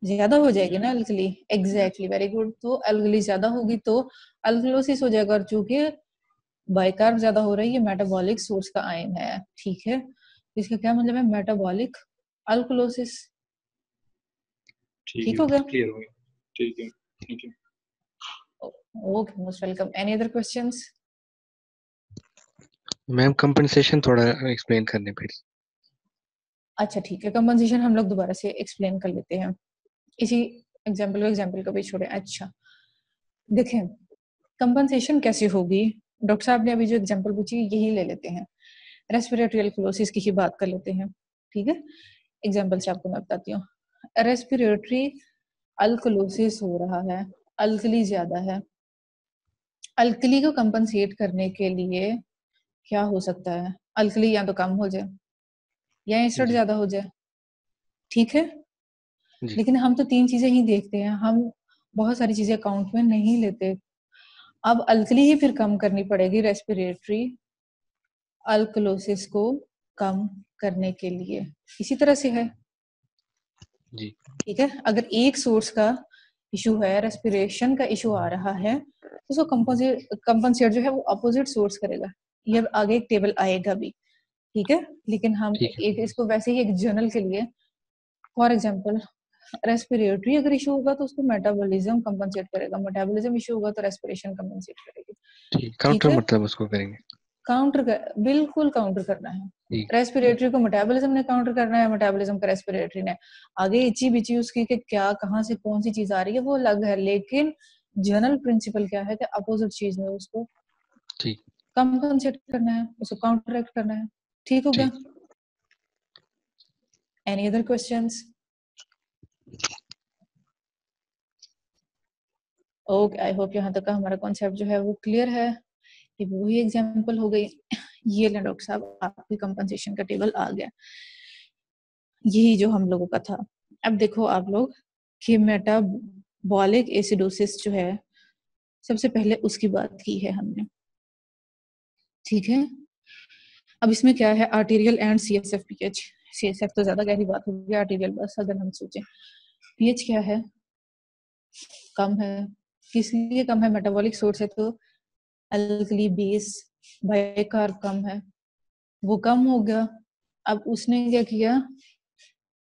[SPEAKER 1] ज्यादा हो जाएगी ना अल्कली, एग्जैक्टली, वेरी गुड। तो अल्कली ज्यादा होगी तो अल्कलोसिस हो जाएगा, और चूंकि बाइकार्ब ज्यादा हो रही है, मेटाबॉलिक सोर्स का आयन है। ठीक है, इसका क्या मतलब है? Metabolic alkalosis. ठीक हो गया?
[SPEAKER 5] क्लियर हो गया। ठीक है, thank you.
[SPEAKER 1] Okay, most welcome. Any other questions?
[SPEAKER 6] Ma'am compensation थोड़ा एक्सप्लेन करने फिर।
[SPEAKER 1] अच्छा ठीक है, कंपनसेशन हम लोग दोबारा से एक्सप्लेन कर लेते हैं, इसी एग्जाम्पल को भी छोड़े। अच्छा देखें, कंपनसेशन कैसे होगी? डॉक्टर साहब ने अभी जो एग्जाम्पल पूछी यही ले लेते हैं, रेस्पिरेटरी अल्कोलोसिस की ही बात कर लेते हैं। ठीक है, एग्जाम्पल से आपको मैं बताती हूँ। रेस्पिरेटरी अल्कोलोसिस हो रहा है, अल्कली ज्यादा है। अल्कली को कंपनसेट करने के लिए क्या हो सकता है? अल्कली या तो कम हो जाए या एसिड ज्यादा हो जाए। ठीक है, लेकिन हम तो तीन चीजें ही देखते हैं, हम बहुत सारी चीजें अकाउंट में नहीं लेते। अब अल्कली ही फिर कम करनी पड़ेगी रेस्पिरेटरी अल्कलोसिस को कम करने के लिए, इसी तरह से है
[SPEAKER 6] जी।
[SPEAKER 1] ठीक है, अगर एक सोर्स का इशू है, रेस्पिरेशन का इशू आ रहा है, तो उसको कंपनसेट जो है वो अपोजिट सोर्स करेगा। ये आगे एक टेबल आएगा भी, ठीक है। लेकिन हम एक इसको वैसे ही एक जर्नल के लिए, फॉर एग्जांपल रेस्पिरेटरी अगर इशू होगा तो उसको मेटाबॉलिज्म कंपनसेट करेगा, मेटाबॉलिज्म इशू होगा तो रेस्पिरेशन कंपनसेट करेगी।
[SPEAKER 6] काउंटर मतलब उसको करेंगे,
[SPEAKER 1] काउंटर कर, बिल्कुल काउंटर करना है,
[SPEAKER 6] ठीक।
[SPEAKER 1] रेस्पिरेटरी को मेटाबॉलिज्म ने काउंटर करना है, मेटाबॉलिज्म का रेस्पिरेटरी ने। आगे इची बिची उसकी कि क्या कहाँ से कौन सी चीज आ रही है वो अलग है, लेकिन जनरल प्रिंसिपल क्या है कि अपोजिट चीज में उसको
[SPEAKER 6] ठीक
[SPEAKER 1] कंपनसेट करना है, उसको काउंटरएक्ट करना है। ठीक हो गया?
[SPEAKER 6] ठीक।
[SPEAKER 1] Any other questions? Okay, I hope यहाँ तक का हमारा कॉन्सेप्ट जो है वो क्लियर है। ये वही एग्जांपल हो गई। ये लें डॉक्टर साहब, आपकी कंपनसेशन का टेबल आ गया, यही जो हम लोगों का था। अब देखो आप लोग कि मेटाबॉलिक एसिडोसिस जो है, सबसे पहले उसकी बात की है हमने, ठीक है। अब इसमें क्या है, arterial end CSF pH. CSF तो ज्यादा गहरी बात होगी, आर्टेरियल बस अगर हम सोचें। पीएच क्या है, कम है। किस लिए कम है? मेटाबॉलिक सोर्स है तो अल्कली बेस बाइकार्ब कम है, वो कम हो गया। अब उसने क्या किया,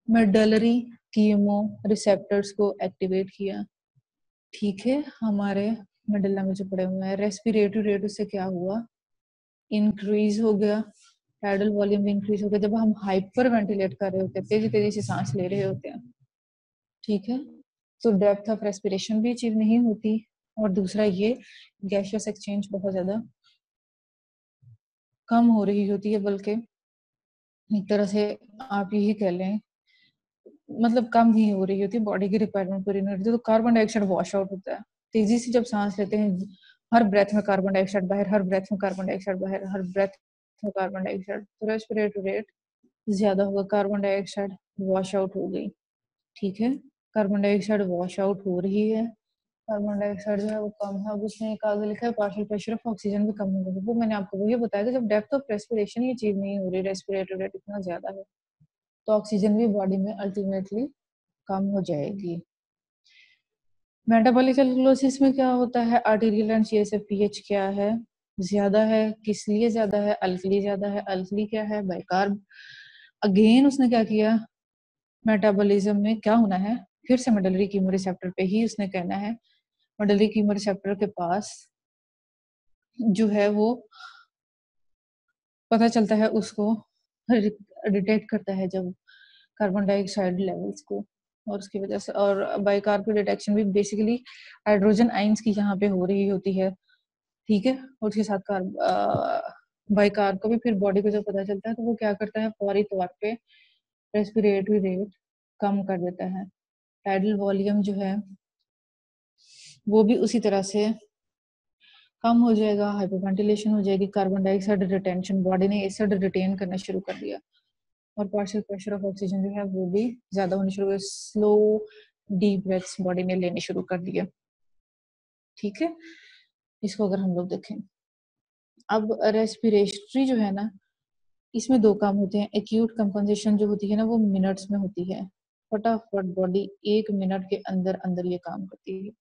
[SPEAKER 1] मेडलरी कीमो रिसेप्टर्स को एक्टिवेट किया, ठीक है। हमारे मेडल्ला में जो पड़े हुए हैं, रेस्पिरेटरी रेट उससे क्या हुआ, इंक्रीज हो गया, टाइडल वॉल्यूम भी इंक्रीज हो गया। जब हम हाइपर वेंटिलेट कर रहे होते हैं, तेजी तेजी से सांस ले रहे होते हैं, ठीक है, तो डेप्थ ऑफ रेस्पिरेशन भी अचीव नहीं होती। और दूसरा ये गैसियस एक्सचेंज बहुत ज्यादा कम हो रही होती है, बल्कि एक तरह से आप यही कह लें, मतलब कम ही हो रही होती है, बॉडी की रिक्वायरमेंट पूरी नहीं होती। तो कार्बन डाइऑक्साइड वॉश आउट होता है तेजी से। जब सांस लेते हैं, हर ब्रेथ में कार्बन डाइऑक्साइड बाहर, हर ब्रेथ में कार्बन डाइऑक्साइड बाहर, हर ब्रेथ में कार्बन डाइऑक्साइड, तो रेस्पिरेटरी रेट ज्यादा होगा, कार्बन डाइऑक्साइड वॉश आउट हो गई, ठीक है। कार्बन डाइऑक्साइड वॉश आउट हो रही है, कार्बन डाइऑक्साइड जो है वो कम है। अब उसने एक आगे लिखा है पार्शियल प्रेशर ऑफ ऑक्सीजन भी कम हो गया। वो मैंने आपको वही बताया कि जब depth of respiration he achieve नहीं हो रही, रेस्पिरेटरी रेट इतना ज्यादा है, तो ऑक्सीजन भी बॉडी में अल्टीमेटली कम हो जाएगी। मेटाबॉलिक एल्कलोसिस में क्या होता है, आर्टेरियल एंड सीएसएफ पीएच क्या है, ज्यादा है। किस लिए ज्यादा है, अल्कली ज्यादा है। अल्कली क्या है, बाइकार्ब। अगेन उसने क्या किया, मेटाबॉलिज्म में क्या होना है, फिर से मेडलरी कीमो रिसेप्टर पे ही उसने कहना है। मेडलरी कीमो रिसेप्टर के पास जो है वो पता चलता है, उसको डिटेक्ट करता है जब कार्बन डाइऑक्साइड लेवल्स को, और उसकी वजह से, और बाइकार्ब की डिटेक्शन भी बेसिकली हाइड्रोजन आइंस की यहाँ पे हो रही होती है, ठीक है। और उसके साथ बाइकार्ब को भी फिर बॉडी को जब पता चलता है, तो वो क्या करता है, फौरी तौर पे रेस्पिरेटरी रेट कम कर देता है। टाइडल वॉल्यूम जो है वो भी उसी तरह से कम हो जाएगा, हाइपरवेंटिलेशन हो जाएगी, कार्बन डाइऑक्साइड रिटेंशन, बॉडी ने एसिड रिटेन करना शुरू कर दिया, और पार्शियल प्रेशर ऑफ ऑक्सीजन जो है वो भी ज्यादा होने शुरू हुए, स्लो डीप ब्रेथ्स बॉडी ने लेने शुरू कर दिए, ठीक है। इसको अगर हम लोग देखें, अब रेस्पिरेटरी जो है ना, इसमें दो काम होते हैं। एक्यूट कंपनसेशन जो होती है ना, वो मिनट्स में होती है, फटाफट बॉडी 1 मिनट के अंदर अंदर ये काम करती है।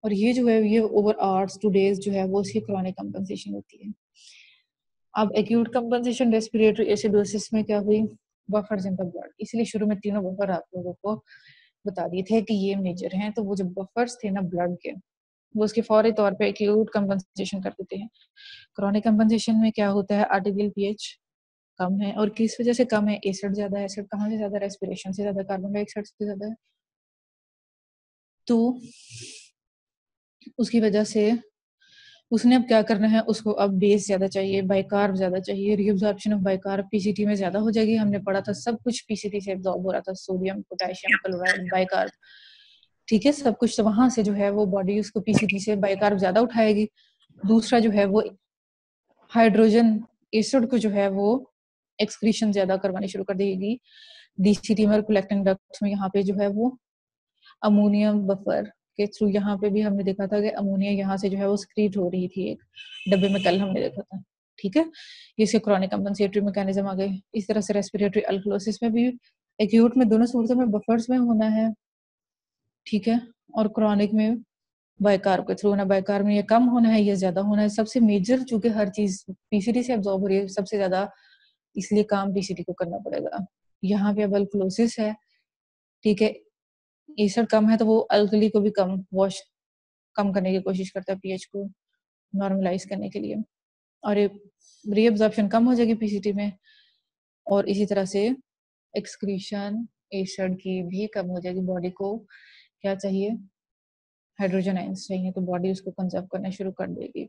[SPEAKER 1] और ये जो है, ये ओवर आवर्स टू डेज जो है वो इसकी क्रॉनिक कंपनसेशन होती है। अब एक्यूट कंपनसेशन रेस्पिरेटरी एसिडोसिस में क्या हुई, बफर्स इन द ब्लड। इसलिए शुरू में तीनों बफर आप लोगों को बता दिए थे कि ये मेजर हैं, तो वो जो बफर्स थे ना ब्लड के, वो उसके फौरी तौर पे एक्यूट कंपनसेशन कर देते हैं। क्रॉनिक कंपनसेशन में क्या होता है, आर्टेरियल पीएच कम है, और किस वजह से कम है, एसिड ज्यादा है। एसिड कहाँ से ज्यादा, रेस्पिरेशन से ज्यादा, कार्बन डाइऑक्साइड से ज्यादा है, तो उसकी वजह से उसने अब क्या करना है, उसको अब बेस ज्यादा चाहिए, बाइकार्ब ज्यादा चाहिए, रीअब्जॉर्प्शन ऑफ बाइकार्ब पीसीटी में ज्यादा हो जाएगी। हमने पढ़ा था सब कुछ पीसीटी से एब्जॉर्ब हो रहा था, सोडियम, पोटेशियम, क्लोराइड, बाइकार्ब, ठीक है, सब कुछ। तो वहां से जो है वो बॉडी उसको पीसीटी से बाइकार्ब ज्यादा उठाएगी। दूसरा जो है वो हाइड्रोजन एसिड को जो है वो एक्सक्रीशन ज्यादा करवानी शुरू कर देगी डीसीटी में और कलेक्टिंग डक्ट्स में। यहाँ पे जो है वो अमोनियम बफर के थ्रू, यहाँ पे भी हमने देखा था कि अमोनिया यहाँ से जो है वो स्क्रीट हो रही थी, एक डब्बे में कल हमने देखा था, ठीक है। इसके क्रॉनिक कंपनसेटरी मैकेनिज्म आ गए। इस तरह से रेस्पिरेटरी अल्कलोसिस में भी एक्यूट में दोनों सूरतों में बफर्स में होना है, ठीक है, और क्रॉनिक में बाइकार्ब के थ्रू होना। बाइकार्ब में ये कम होना है, ये ज्यादा होना है। सबसे मेजर चूंकि हर चीज पीसीटी से एब्जॉर्ब हो रही है सबसे ज्यादा, इसलिए काम पीसीटी को करना पड़ेगा। यहाँ पे अब अल्कलोसिस है, ठीक है, एसिड कम है, तो वो अल्कली को भी कम करने की कोशिश करता है, पीएच को नॉर्मलाइज करने के लिए, और रीअब्जॉर्प्शन कम हो जाएगी पीसीटी में, और इसी तरह से एक्सक्रीशन एसिड की भी कम हो जाएगी। बॉडी को क्या चाहिए, हाइड्रोजन आयंस चाहिए, तो बॉडी उसको कंजर्व करना शुरू कर देगी।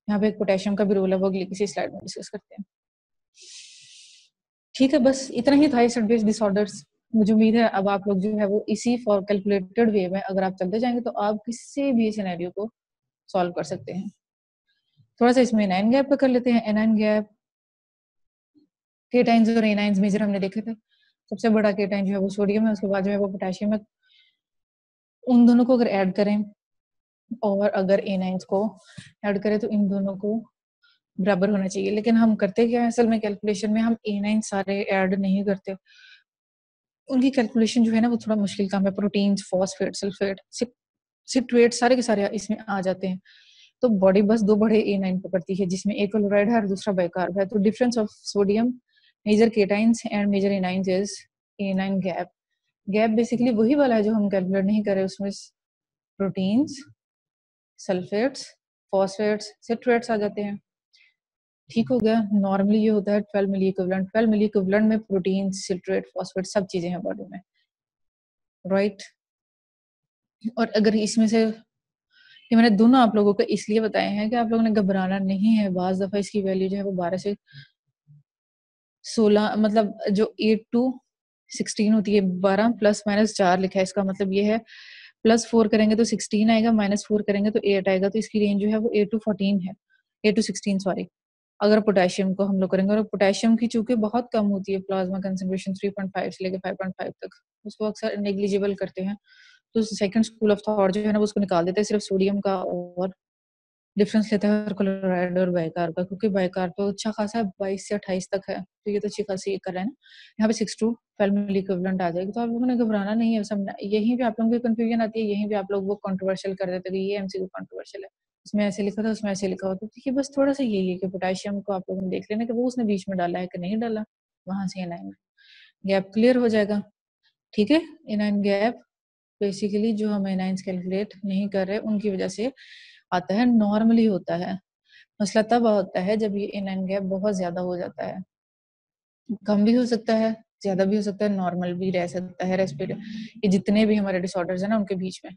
[SPEAKER 1] यहाँ पे एक पोटेशियम का भी रोल है, वो अगली किसी स्लाइड में डिस्कस करते हैं। ठीक है, बस इतना ही था एसिड बेस डिसऑर्डर्स। मुझे उम्मीद है अब आप लोग जो है वो इसी फॉर कैलकुलेटेड वे में अगर आप चलते जाएंगे तो आप किसी भी सिनेरियो को सॉल्व कर सकते हैं। थोड़ा सा इसमें एनाइन गैप पे कर लेते हैं। एनाइन गैप, केटाइंस और एनाइंस मेजर हमने देखे थे। सबसे बड़ा केटाइन जो है वो सोडियम है, उसके बाद जो है वो पोटेशियम है। उन दोनों को अगर ऐड करें और अगर एनाइंस को ऐड करें तो इन दोनों को बराबर होना चाहिए। लेकिन हम करते क्या है असल में कैलकुलेशन में, हम एनाइन सारे ऐड नहीं करते। उनकी कैलकुलेशन जो है ना वो थोड़ा मुश्किल काम है। प्रोटीन्स, फॉस्फेट, सल्फेट, सिट्रेट सारे के सारे इसमें आ जाते हैं। तो बॉडी बस दो बड़े एनाइन पकड़ती है जिसमें एक क्लोराइड है और दूसरा बाइकार्ब है। तो difference of sodium major cations and major anions is anion gap. Gap basically वही वाला है जो हम कैलकुलेट नहीं कर रहे, उसमें प्रोटीन्स, सल्फेट्स, फॉस्फेट्स, सिट्रेट्स आ जाते हैं। ठीक हो गया। नॉर्मली ये होता है 12 मिली इक्विवेलेंट। 12 मिली इक्विवेलेंट में प्रोटीन, सिट्रेट, फॉस्फेट सब चीजें हैं बॉडी में, राइट। और अगर इसमें से ये मैंने दोनों आप लोगों को इसलिए बताए हैं कि आप लोगों ने घबराना नहीं है। बाज दफा इसकी वैल्यू जो है वो 12 से 16 मतलब जो 8 to 16 होती है। 12 प्लस माइनस 4 लिखा है, इसका मतलब ये है +4 करेंगे तो 16 आएगा, -4 करेंगे तो 8 आएगा। तो इसकी रेंज जो है वो 8 to 14 है, 8 to 16 सॉरी। अगर पोटेशियम को हम लोग करेंगे, और पोटेशियम की चूंकि बहुत कम होती है प्लाज्मा कंसंट्रेशन 3.5 से लेकर 5.5 तक, उसको अक्सर नेग्लिजिबल करते हैं। तो सेकंड स्कूल ऑफ थॉट जो है ना वो उसको निकाल देते हैं सिर्फ सोडियम का, और डिफरेंस लेता है क्लोराइड और बाइकार्ब का, क्योंकि बाइकार्ब तो अच्छा खासा 22 से 28 तक है, तो ये तो अच्छी खासी कर रहा है ना। यहाँ पे 6 to 12 मिली इक्विवेलेंट आ जाएगी। तो आप लोगों ने घबराना नहीं है। सब यहीं पे आप लोगों की कंफ्यूजन आती है, यहीं पे आप लोग वो कंट्रोवर्शियल कर देते हैं कि ये एमसीक्यू कंट्रोवर्शियल है, इसमें ऐसे लिखा था उसमें ऐसे लिखा होता। तो ये बस थोड़ा सा यही है कि पोटेशियम को आप लोगों ने देख लेना कि वो उसने बीच में डाला है कि नहीं डाला, वहां से एनाइन गैप क्लियर हो जाएगा। ठीक है, एनाइन गैप बेसिकली जो हम एनाइंस कैलकुलेट नहीं कर रहे उनकी वजह से आता है, नॉर्मली होता है। मसला तब होता है जब ये एनाइन गैप बहुत ज्यादा हो जाता है। कम भी हो सकता है, ज्यादा भी हो सकता है, नॉर्मल भी रह सकता है। रेस्पिरेटरी, ये जितने भी हमारे डिसऑर्डर्स हैं ना उनके बीच में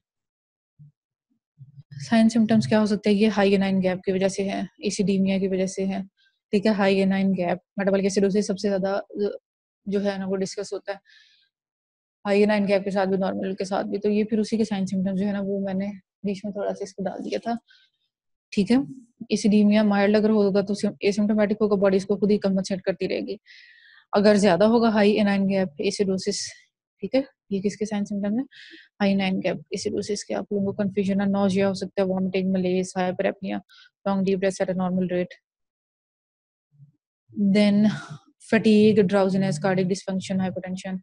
[SPEAKER 1] साइन सिम्टम्स क्या हो सकते हैं। ये हाई एनाइन गैप की वजह से है, एसिडीमिया की वजह से है। ठीक है, high A9 gap, metabolic acidosis सबसे ज्यादा जो है ना वो डिस्कस होता है हाई एनाइन गैप के साथ भी, नॉर्मल के साथ भी। तो ये फिर उसी के साइन सिम्टम्स जो है ना वो मैंने बीच में थोड़ा सा इसको डाल दिया था। ठीक है, एसिडीमिया माइल्ड अगर होगा तो एसिम्प्टोमेटिक होगा, बॉडी इसको खुद ही कंपनसेट करती रहेगी। अगर ज्यादा होगा हाई एनाइन गैप एसिडोसिस, ठीक है, ये किसके साइन सिम्टम है, हाई एनाइन गैप एसिडोसिस के। आप लोगों को कंफ्यूजन है, नोजिया हो सकता है, vomiting, malaise, hyperpnoea, long deep breath at a normal rate, then fatigue, drowsiness, cardiac dysfunction, hypertension,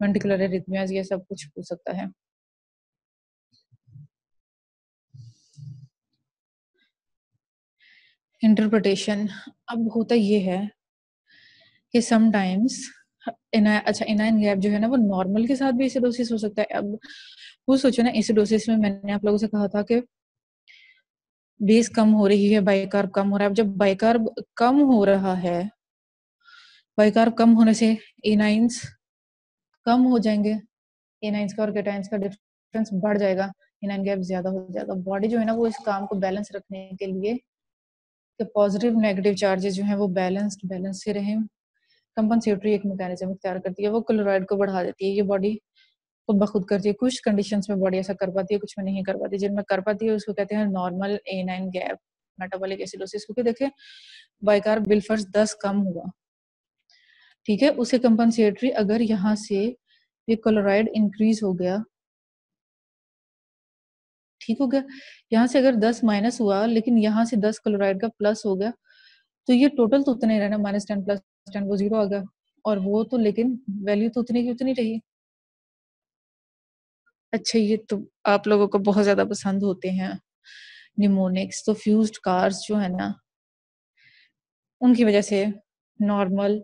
[SPEAKER 1] ventricular arrhythmias, ये सब कुछ हो सकता है। इंटरप्रिटेशन अब होता ये है कि समटाइम्स एनाइन गैप जो है ना वो नॉर्मल के साथ भी एसिडोसिस हो सकता है। अब वो सोचो ना, एसिडोसिस में मैंने आप लोगों से कहा था कि बेस कम हो रही है, बाइकार्ब कम हो रहा है। अब जब बाइकार्ब कम हो रहा है, बाइकार्ब कम होने से एनाइंस कम हो जाएंगे, एनाइंस का और केटाइंस का डिफरेंस बढ़ जाएगा, एनाइन गैप ज्यादा हो जाएगा। बॉडी जो है ना वो इस काम को बैलेंस रखने के लिए कि पॉजिटिव नेगेटिव चार्जेस जो हैं वो बैलेंस से रहें, कंपनसेटरी एक मैकेनिज्म इख्तियार करती है, वो क्लोराइड को बढ़ा देती है। ये बॉडी खुद ब खुद करती है। कुछ कंडीशंस में बॉडी ऐसा कर पाती है, कुछ में नहीं कर पाती। जिनमें कर पाती है उसको कहते हैं normal anion gap metabolic acidosis. क्योंकि देखें बाइकार्ब बिलफर्स 10 कम हुआ, ठीक है, उसे कंपनसेटरी अगर यहाँ से ये क्लोराइड इंक्रीज हो गया, ठीक हो गया, यहाँ से अगर 10 माइनस हुआ लेकिन यहाँ से 10 क्लोराइड का प्लस हो गया, तो ये टोटल तो उतना ही रहना, -10 + 10 वो 0 आ गया, और वो तो लेकिन वैल्यू तो उतनी की उतनी रही। अच्छा, ये तो आप लोगों को बहुत ज्यादा पसंद होते हैं निमोनिक्स। तो फ्यूज्ड कार्स जो है ना उनकी वजह से normal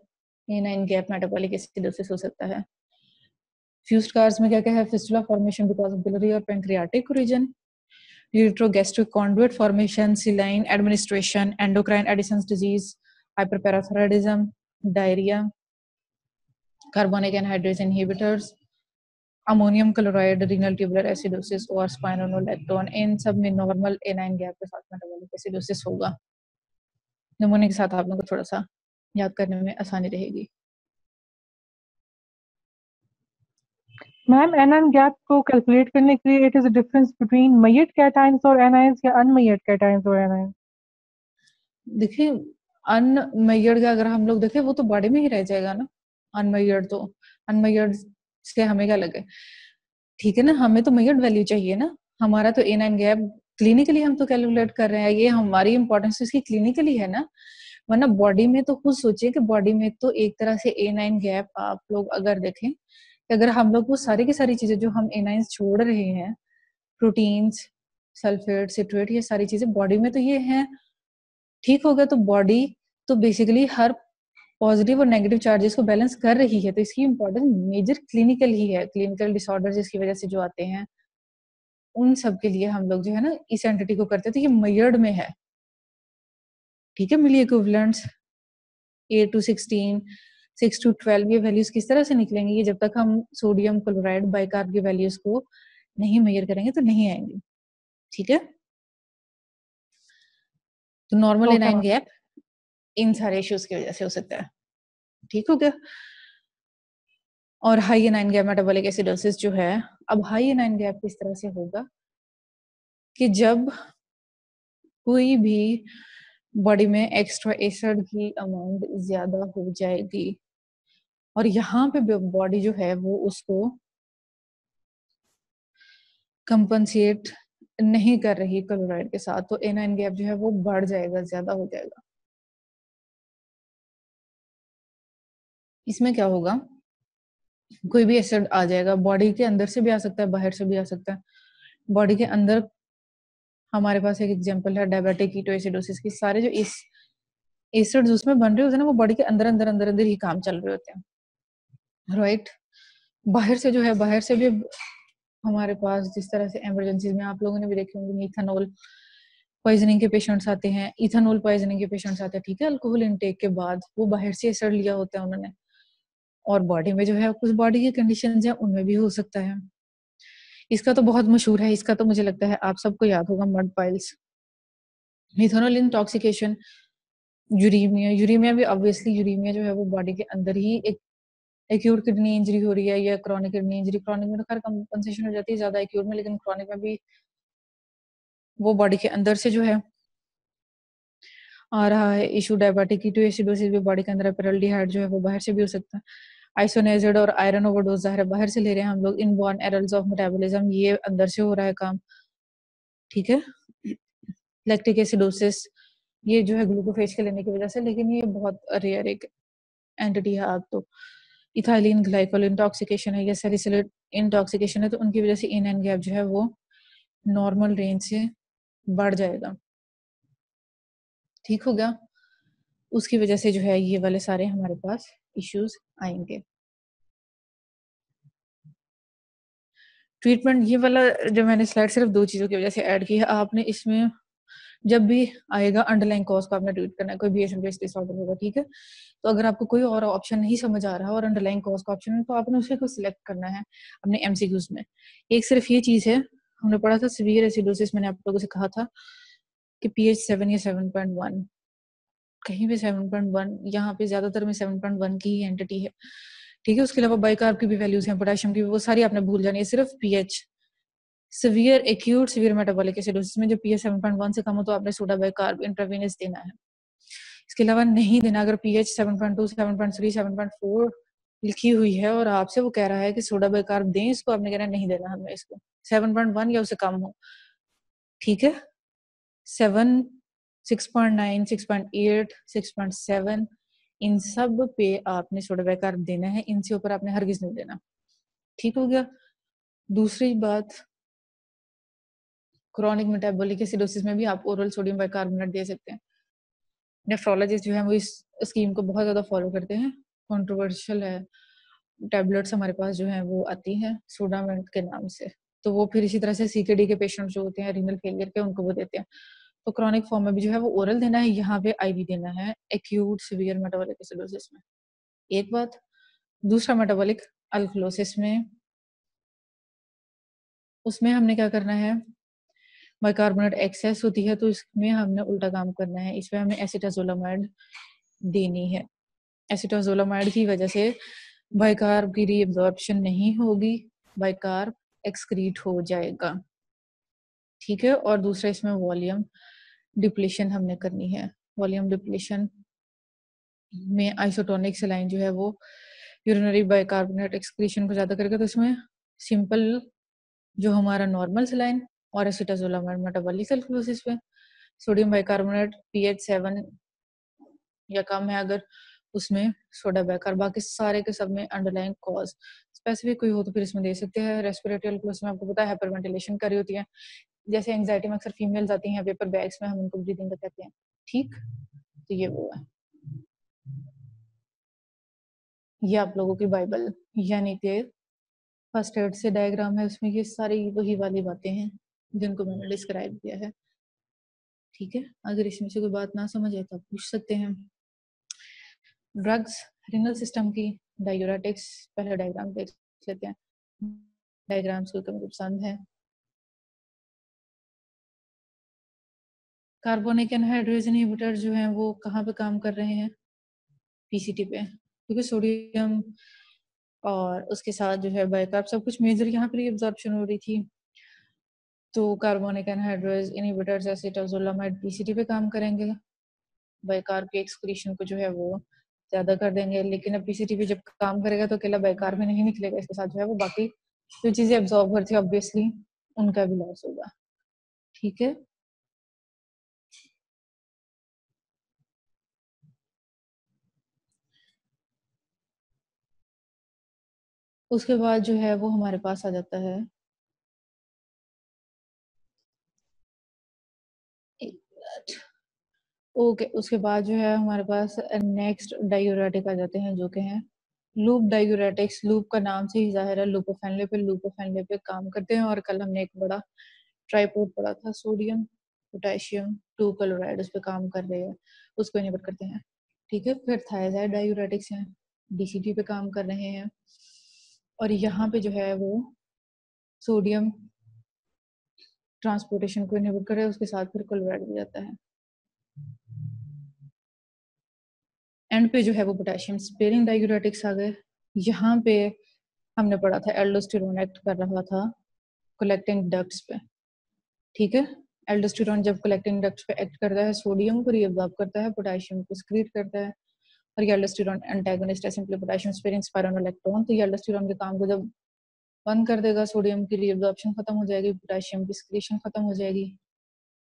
[SPEAKER 1] anion gap metabolic acidosis हो सकता है। फ्यूज्ड कार्स में क्या क्या है, fistula formation because of biliary और pancreatic region, uretrogastric conduit formation, saline administration, endocrine Addison's disease, hyperparathyroidism, diarrhea, carbonic anhydrase inhibitors, ammonium chloride, renal tubular acidosis और spironolactone, इन सब में नॉर्मल एनाइन गैप के साथ मेटाबॉलिक एसिडोसिस होगा। नमूने के साथ आप लोगों को थोड़ा सा याद करने में आसानी रहेगी।
[SPEAKER 4] मैम एनाइन गैप को कैलकुलेट करने के लिए it is a difference between मेयर्ड cations और एनायंस या अनमेयर्ड कैटायंस और एनायंस?
[SPEAKER 1] देखिए अनमेयर्ड का अगर हम लोग देखें वो तो बॉडी में ही रह जाएगा ना। अनमेयर्ड तो अनमेयर्ड से हमें क्या लगे, ठीक है ना, हमें तो मेयर्ड वैल्यू चाहिए ना। हमारा तो एनाइन गैप क्लिनिकली हम तो कैलकुलेट कर रहे हैं, ये हमारी इंपॉर्टेंस इसकी क्लिनिकली है ना। वरना बॉडी में तो खुद सोचिए कि बॉडी में तो एक तरह से एनाइन गैप आप लोग अगर देखें कि अगर हम लोग वो सारी की सारी चीजें जो हम एनाइंस छोड़ रहे हैं, प्रोटीन्स, सल्फेट, सिट्रेट, ये सारी चीजें बॉडी में तो ये हैं, ठीक हो गया। तो बॉडी तो बेसिकली हर पॉजिटिव और नेगेटिव चार्जेस को बैलेंस कर रही है, तो इसकी इंपॉर्टेंस मेजर क्लिनिकल ही है। क्लिनिकल डिसऑर्डर जिसकी वजह से जो आते हैं उन सब के लिए हम लोग जो है ना इस एंटिटी को करते हैं, तो ये मेयर्ड में है, ठीक है। मिली इक्विवेलेंट्स 8 to 16, 6 to 12 ये वैल्यूज किस तरह से निकलेंगी, ये जब तक हम सोडियम क्लोराइड बाइकार्ब की वैल्यूज को नहीं मेजर करेंगे तो नहीं आएंगे, ठीक है। तो नॉर्मल एनाइन गैप इन सारे इश्यूज की वजह से हो सकता है, ठीक हो गया। और high A9 gap metabolic acidosis जो है, अब हाई एनाइन गैप किस तरह से होगा कि जब कोई भी बॉडी में एक्स्ट्रा एसिड की अमाउंट ज्यादा हो जाएगी और यहाँ पे बॉडी जो है वो उसको कंपनसेट नहीं कर रही क्लोराइड के साथ, तो एनाइन गैप जो है वो बढ़ जाएगा, ज्यादा हो जाएगा। इसमें क्या होगा, कोई भी एसिड आ जाएगा, बॉडी के अंदर से भी आ सकता है, बाहर से भी आ सकता है। बॉडी के अंदर हमारे पास एक एग्जांपल है डायबिटिक कीटोएसिडोसिस की। सारे जो इस एसिड्स उसमें बन रहे होते हैं ना, वो बॉडी के अंदर अंदर अंदर अंदर ही काम चल रहे होते हैं, राइट। बाहर से जो है, बाहर से भी हमारे पास जिस तरह से इमरजेंसीज में आप लोगों ने भी देखे होंगे इथेनॉल पॉइजनिंग के पेशेंट्स आते हैं, इथेनॉल पॉइजनिंग के पेशेंट्स आते हैं, ठीक है। अल्कोहल इनटेक के बाद वो बाहर से एसिड लिया होता है उन्होंने, और बॉडी में जो है कुछ बॉडी की कंडीशंस हैं उनमें भी हो सकता है। इसका तो बहुत मशहूर है, इसका तो मुझे लगता है आप सबको याद होगा, mud piles, ethanol intoxication, uraemia. Uraemia भी ऑब्वियसली, यूरीमिया जो है वो बॉडी के अंदर ही एक एक्यूट किडनी इंजरी हो रही है या क्रॉनिक किडनी इंजरी। क्रॉनिक में तो खैर कंपनसेशन हो जाती है ज्यादा एक्यूट में, लेकिन क्रॉनिक में भी वो बॉडी के अंदर से जो है आ रहा है इशू। डायबिटिक कीटोएसिडोसिस भी बॉडी के अंदर, पेरल्डिहाइड जो है वो बाहर से भी हो सकता है। आइसोनियाजिड और आयरन ओवरडोज ज़ाहिर है बाहर से ले रहे हैं हम लोग। इनबॉर्न एरर्स ऑफ मेटाबॉलिज्म, ये अंदर से हो रहा है काम, ठीक है। लैक्टिक एसिडोसिस, ये जो है ग्लूकोफेज के लेने की वजह से, लेकिन ये बहुत रेयर एक एंटिटी है। आप तो इथाइलिन ग्लाइकोल इंटॉक्सिकेशन है या सैलिसिलेट इंटॉक्सिकेशन है, तो उनकी वजह से एनाइन गैप जो है वो नॉर्मल रेंज से बढ़ जाएगा, ठीक हो गया। उसकी वजह से जो है ये वाले सारे हमारे पास इश्यूज आएंगे। ट्रीटमेंट, ये वाला जो मैंने स्लाइड सिर्फ 2 चीजों की वजह से ऐड की है। आपने इसमें जब भी आएगा अंडरलाइन कॉज को आपने ट्रीट करना है, कोई भी एसिड बेस डिसऑर्डर होगा, ठीक है। तो अगर आपको कोई और ऑप्शन नहीं समझ आ रहा और अंडरलाइन कॉज का ऑप्शन है, तो आपने उसे को सिलेक्ट करना है अपने एमसीक्यूज में। एक सिर्फ ये चीज है, हमने पढ़ा था सीवियर एसिडोसिस, मैंने आप लोगों से कहा था कि pH 7 या 7.1, कहीं भी 7.1, यहाँ पे ज्यादातर में 7.1 की ही एंटिटी है, ठीक है। उसके अलावा बाइकार्ब की भी वैल्यूज हैं, पोटेशियम की भी, वो सारी आपने भूल जानी है। सिर्फ pH severe acute severe metabolic acidosis में जो पीएच 7.1 से कम हो तो आपने सोडा बाइकार्ब इंट्रावेनस देना है, इसके अलावा नहीं देना। अगर पीएच 7.2, 7.3, 7.4 लिखी हुई है और आपसे वो कह रहा है कि सोडा बाइकार्ब दें, इसको आपने कहना नहीं देना हमें इसको, 7.1 या उससे कम हो, ठीक है। 7, 6.9, 6.8, 6.7, इन सब पे आपने सोडा बाइकार्ब देना है, इनसे ऊपर आपने हरगिज नहीं देना, ठीक हो गया। दूसरी बात, क्रॉनिक मेटाबॉलिक एसिडोसिस में भी आप ओरल सोडियम बाइकार्बोनेट दे सकते हैं। नेफ्रोलॉजिस्ट जो है वो इस स्कीम को बहुत ज्यादा फॉलो करते हैं, कंट्रोवर्शियल है। टैबलेट्स हमारे पास जो है वो आती हैं सोडामेंट के नाम से, तो वो फिर इसी तरह से सीकेडी के पेशेंट जो होते हैं रीनल फेलियर के, उनको वो देते हैं। तो क्रॉनिक फॉर्म में भी जो है वो ओरल देना है, यहाँ पे आईवी देना है एक्यूट सीवियर मेटाबॉलिक एसिडोसिस में। एक बात, दूसरा मेटाबॉलिक अल्कलोसिस में, उसमें हमने क्या करना है, बाइकार्बोनेट एक्सेस होती है तो इसमें हमने उल्टा काम करना है, इसमें हमें एसिटाजोलामाइड देनी है। एसिटाजोलामाइड की वजह से बाइकार्ब की रीअब्जॉर्प्शन नहीं होगी, बाइकार्ब एक्सक्रीट हो जाएगा, ठीक है। और दूसरा इसमें वॉल्यूम डिप्लीशन हमने करनी है। वॉल्यूम डिप्लीशन में आइसोटोनिक सलाइन जो है वो यूरिनरी बाइकार्बोनेट एक्सक्रीशन को ज्यादा करेगा, तो इसमें सिंपल जो हमारा नॉर्मल सलाइन और एसिटाजोलामाइड मेटाबॉलिक अल्कलोसिस पे सोडियम बाइकार्बोनेट पीएच 7 या कम है अगर, उसमें सोडा बाइकार्ब, बाकी सारे के सब में अंडरलाइंग कॉज स्पेसिफिक कोई हो तो फिर इसमें दे सकते हैं। रेस्पिरेटरी अल्कलोसिस में आपको पता है हाइपरवेंटिलेशन कर रही होती है, जैसे एंजाइटी में अक्सर फीमेल्स आती हैं पेपर बैग्स में, हम उनको ब्रीदिंग बताते हैं, ठीक। तो ये वो है, ये आप लोगों की बाइबल यानी कि फर्स्ट एड से डायग्राम है, उसमें ये सारी वही वाली बातें हैं जिनको मैंने डिस्क्राइब किया है, ठीक है। अगर इसमें से कोई बात ना समझ आए तो आप पूछ सकते हैं। ड्रग्स रिनल सिस्टम की, डायूरेटिक्स, पहले डायग्राम देख लेते हैं, डायग्राम्स को मुझे पसंद है। कार्बोनिक एनहाइड्रेज इनहिबिटर जो हैं वो कहाँ पे काम कर रहे हैं, पीसीटी पे, क्योंकि सोडियम और उसके साथ जो है बाइकार्ब सब कुछ मेजर यहाँ पर एब्जॉर्प्शन हो रही थी, तो carbonic anhydrase inhibitors acetazolamide PCT पे काम करेंगे, बाइकार्ब के एक्सक्रीशन को जो है वो ज्यादा कर देंगे। लेकिन अब पीसीटी पे जब काम करेगा तो अकेला बाइकार्ब में नहीं निकलेगा, इसके साथ जो है वो बाकी जो चीजें एब्जॉर्ब करती है ऑब्वियसली उनका भी लॉस होगा, ठीक है। उसके बाद जो है वो हमारे पास आ जाता है ओके उसके बाद जो है हमारे पास नेक्स्ट डायूरेटिक आ जाते हैं जो कि हैं लूप डायूरेटिक्स। लूप का नाम से ही जाहिर है लूपोफेनले पे काम करते हैं, और कल हमने एक बड़ा ट्राइपोड पढ़ा था, सोडियम पोटेशियम 2 क्लोराइड, उस पे काम कर रहे हैं, उसको इनहिबिट करते हैं, ठीक है। फिर थायराइड डायूरेटिक्स हैं, डीसीटी पे काम कर रहे हैं, और यहाँ पे जो है वो सोडियम ट्रांसपोर्टेशन को इनहिबिट कर रहे हैं, उसके साथ फिर क्लोराइड भी जाता है। एंड पे जो है वो पोटेशियम स्पेयरिंग डायूरेटिक्स आ गए। यहाँ पे हमने पढ़ा था एल्डोस्टेरोन एक्ट कर रहा था कलेक्टिंग डक्ट्स पे, ठीक है। एल्डोस्टेरोन जब कलेक्टिंग डक्ट्स पे एक्ट करता है, सोडियम को रीअब्जॉर्ब करता है, पोटेशियम को एक्सक्रीट करता है, और ये एल्डोस्टेरोन एंटागोनिस्ट है सिंपली पोटेशियम स्पेयरिंग स्पाइरोनोलेक्टोन। तो ये एल्डोस्टेरोन के काम को जब बंद कर देगा, सोडियम की रीअब्जॉर्प्शन खत्म हो जाएगी, पोटेशियम की एक्सक्रीशन खत्म हो जाएगी,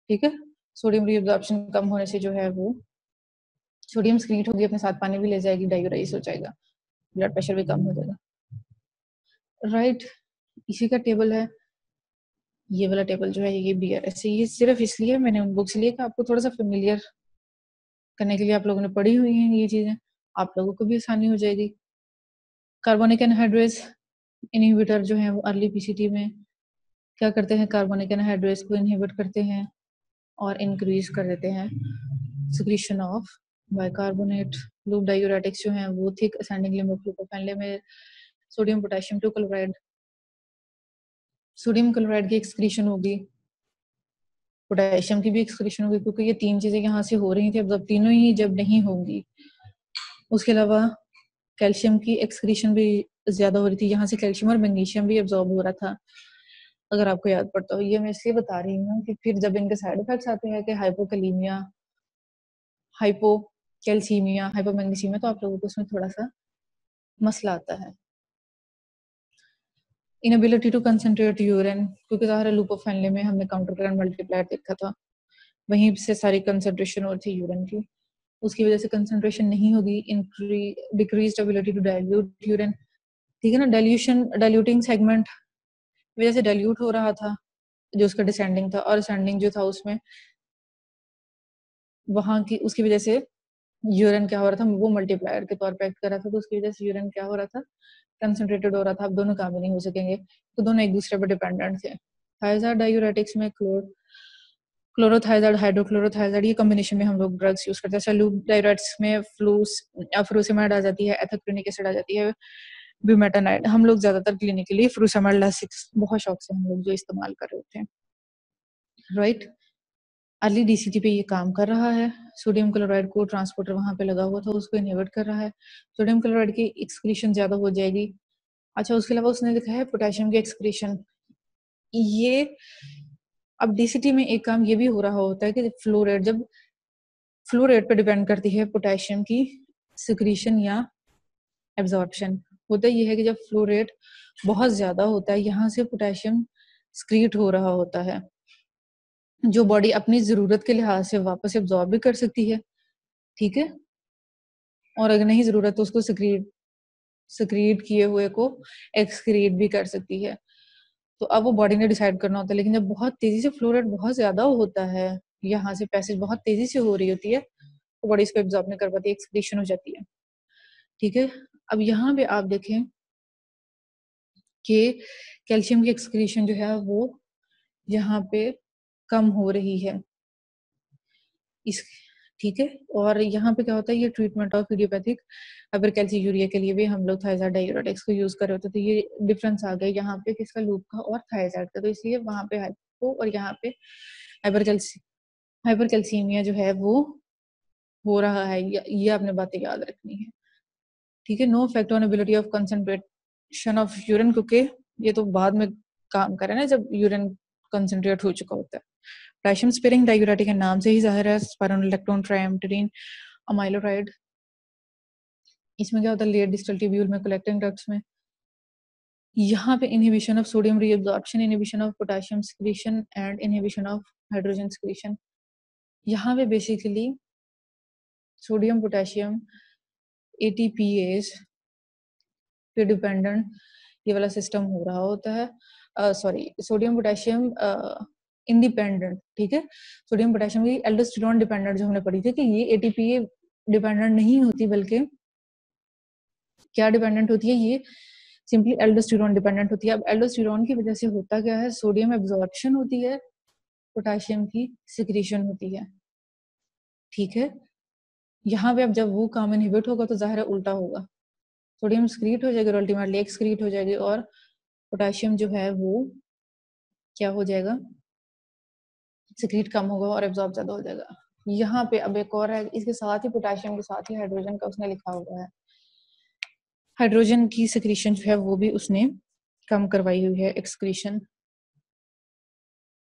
[SPEAKER 1] ठीक है। सोडियम रीअब्जॉर्प्शन कम होने से जो है वो सोडियम एक्सक्रीट होगी, अपने साथ पानी भी ले जाएगी, डायूराइज हो जाएगा, ब्लड प्रेशर भी कम हो जाएगा, राइट। इसी का टेबल है ये वाला टेबल जो है, ये बीआरएस है। ये सिर्फ इसलिए मैंने उन बुक्स लिए कि आपको थोड़ा सा फेमिलियर करने के लिए, आप लोगों ने पढ़ी हुई हैं ये चीजें, आप लोगों को भी आसानी हो जाएगी। कार्बोनिक एनहाइड्रेज इनहिबिटर जो है वो अर्ली पीसीटी में क्या करते हैं, कार्बोनिक एनहाइड्रेज को इनहिबिट करते हैं और इंक्रीज कर देते हैं secretion of bicarbonate. Loop diuretics जो हैं वो थिक असेंडिंग लिंब ऑफ लूपोफेनले में sodium potassium 2 chloride, sodium chloride की एक्सक्रीशन होगी, पोटेशियम की भी एक्सक्रीशन होगी, क्योंकि ये तीन चीजें यहाँ से हो रही थी, अब तीनों ही जब नहीं होंगी। उसके अलावा कैल्शियम की एक्सक्रीशन भी ज्यादा हो रही थी, यहाँ से कैल्शियम और मैग्नीशियम भी एब्जॉर्ब हो रहा था, अगर आपको याद पड़ता हो। ये मैं इसलिए बता रही हूँ कि फिर जब इनके साइड इफेक्ट्स आते हैं कि हाइपोकैलीमिया, हाइपोकैल्सीमिया, हाइपोमैग्नीसीमिया, तो आप लोगों को उसमें थोड़ा सा मसला आता है। इनएबिलिटी टू कंसंट्रेट यूरिन, क्योंकि ज़ाहिर है लूपोफेनले में हमने काउंटर करंट मल्टीप्लायर देखा था, वहीं से सारी कंसंट्रेशन और थी यूरिन की, उसकी वजह से कंसंट्रेशन नहीं होगी, decreased ability to dilute urine, ठीक है ना। डाइल्यूटिंग सेगमेंट वजह से डाइल्यूट हो रहा था जो उसका डिसेंडिंग था, और असेंडिंग जो था उसमें वहां की उसकी वजह से यूरिन क्या हो रहा था, वो मल्टीप्लायर के तौर पे एक्ट कर रहा था, तो उसकी वजह से यूरिन क्या हो रहा था, कंसंट्रेटेड हो रहा था। अब दोनों काम ही नहीं हो सकेंगे, तो दोनों एक दूसरे पर डिपेंडेंट थे। थायराइड डायूरेटिक्स में क्लोरोथाइजाइड, हाइड्रोक्लोरोथाइजाइड, ये कॉम्बिनेशन में हम लोग ड्रग्स यूज करते हैं। सलूब डायरेट्स में फ्रूसेमाइड आ जाती है, एथाक्रिनिक एसिड आ जाती है, ब्यूमेटानाइड। हम लोग ज्यादातर क्लिनिकली फ्रूसेमाइड लासिक्स बहुत शौक से हम लोग जो इस्तेमाल कर रहे थे, राइट। अर्ली डीसीटी पे ये काम कर रहा है। सोडियम क्लोराइड को ट्रांसपोर्टर वहां पे लगा हुआ था, उसको इनहिबिट कर रहा है। सोडियम क्लोराइड की एक्सक्रीशन ज्यादा हो जाएगी। अच्छा, उसके अलावा उसने लिखा है पोटेशियम की एक्सक्रीशन। ये अब डीसीटी में एक काम ये भी हो रहा होता है कि फ्लो रेट, जब फ्लो रेट पे डिपेंड करती है पोटेशियम की सिक्रीशन या एब्जॉर्प्शन। होता ये है कि जब फ्लो रेट बहुत ज्यादा होता है, यहाँ से पोटेशियम स्क्रीट हो रहा होता है, जो बॉडी अपनी जरूरत के लिहाज से वापस एब्जॉर्ब भी कर सकती है, ठीक है। और अगर नहीं जरूरत तो उसको सक्रीट किए हुए को एक्सक्रीट भी कर सकती है। तो अब वो बॉडी ने डिसाइड करना होता है। लेकिन जब बहुत तेजी से फ्लो रेट बहुत ज्यादा होता है, यहाँ से पैसेज बहुत तेजी से हो रही होती है, तो बॉडी इसको एब्जॉर्ब नहीं कर पाती, एक्सक्रीशन हो जाती है, ठीक है। अब यहाँ पे आप देखें कि कैल्शियम की एक्सक्रीशन जो है वो यहाँ पे कम हो रही है, इस, ठीक है। और यहाँ पे क्या होता है, ये ट्रीटमेंट ऑफ इडियोपैथिक हाइपरकैल्सियूरिया के लिए भी हम लोग थायराइड डायूरेटिक्स को यूज कर रहे होते, तो ये डिफरेंस आ गया यहाँ पे किसका, लूप का और थायराइड का। तो इसलिए वहां पे हाइपो और यहाँ पे हाइपरकैल्सीमिया जो है वो हो रहा है। ये आपने बातें याद रखनी है, ठीक है। No effect on ability of concentration of urine, क्योंकि ये तो बाद में काम करे ना जब यूरिन कंसंट्रेट हो चुका होता है। पोटेशियम स्पेयरिंग डायूरेटिक है, नाम से ही जाहिर है, स्पाइरोलेक्टोन, ट्राइएम्पटेरिन, अमाइलोराइड। इसमें क्या होता है, लेट डिस्टल ट्यूब्यूल में, कलेक्टिंग डक्ट्स में। यहाँ पे inhibition of sodium reabsorption, inhibition of potassium secretion and inhibition of hydrogen secretion. यहाँ पे बेसिकली सोडियम पोटेशियम एटीपीएज पे डिपेंडेंट ये वाला सिस्टम हो रहा होता है। सॉरी, सोडियम पोटेशियम इंडिपेंडेंट, ठीक है। सोडियम पोटेशियम की एल्डोस्टेरोन डिपेंडेंट जो हमने पढ़ी थी कि ये एटीपीए डिपेंडेंट नहीं होती, बल्कि क्या डिपेंडेंट होती है, ये सिंपली एल्डोस्टेरोन डिपेंडेंट होती है। अब एल्डोस्टेरोन की वजह से होता क्या है, सोडियम एब्जॉर्प्शन होती है, पोटेशियम की सिक्रीशन होती है, ठीक है। यहाँ पे अब जब वो काम इनहिबिट होगा तो जाहिर है उल्टा होगा, सोडियम स्क्रीट हो जाएगी और अल्टीमेटली एक्सक्रीट हो जाएगी, और पोटेशियम जो है वो क्या हो जाएगा, सिक्रीट कम होगा और एब्जॉर्ब ज्यादा हो जाएगा। यहाँ पे अब एक और है, इसके साथ ही पोटेशियम के साथ ही हाइड्रोजन का उसने लिखा हुआ है, हाइड्रोजन की सिक्रीशन जो है वो भी उसने कम करवाई हुई है, एक्सक्रीशन।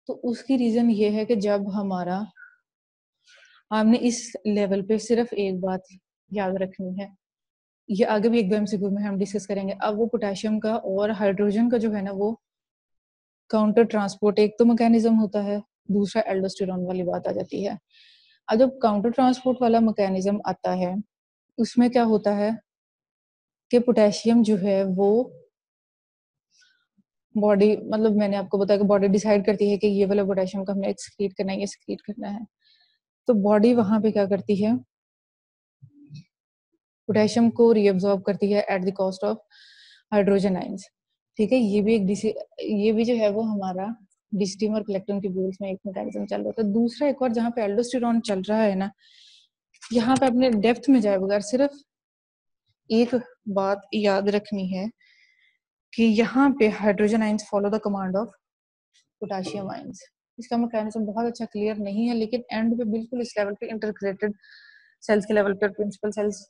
[SPEAKER 1] तो उसकी रीजन ये है कि जब हमने इस लेवल पे सिर्फ एक बात याद रखनी है, ये आगे भी एक दो एमसीक्यू में हम डिस्कस करेंगे। अब वो पोटेशियम का और हाइड्रोजन का जो है ना वो काउंटर ट्रांसपोर्ट एक तो मैकेनिज्म होता है, दूसरा एल्डोस्टेरोन वाली बात आ जाती है। अब जब काउंटर ट्रांसपोर्ट वाला मैकेनिज्म आता है, उसमें क्या होता है कि पोटेशियम जो है वो बॉडी, मतलब मैंने आपको बताया कि बॉडी डिसाइड करती है कि ये वाला पोटेशियम का हमने एक्सक्रीट करना है, ये एक्सक्रीट करना है। तो बॉडी वहां पे क्या करती है, पोटेशियम को रीअब्सॉर्ब करती है at the cost of hydrogen ions, ठीक है। ये भी जो है वो हमारा डिस्टीम और कलेक्टिंग ट्यूब्यूल्स में एक मैकेनिज्म चल रहा था। दूसरा एक और जहाँ पे एल्डोस्टेरोन चल रहा है ना, यहाँ पे अपने डेप्थ में जाए बगैर सिर्फ एक बात याद रखनी है कि यहाँ पे hydrogen ions follow the command of potassium ions. इसका मैकेनिज्म बहुत अच्छा क्लियर नहीं है, लेकिन एंड पे बिल्कुल इस लेवल पे इंटरक्रिएटेड सेल्स के लेवल पे प्रिंसिपल सेल्स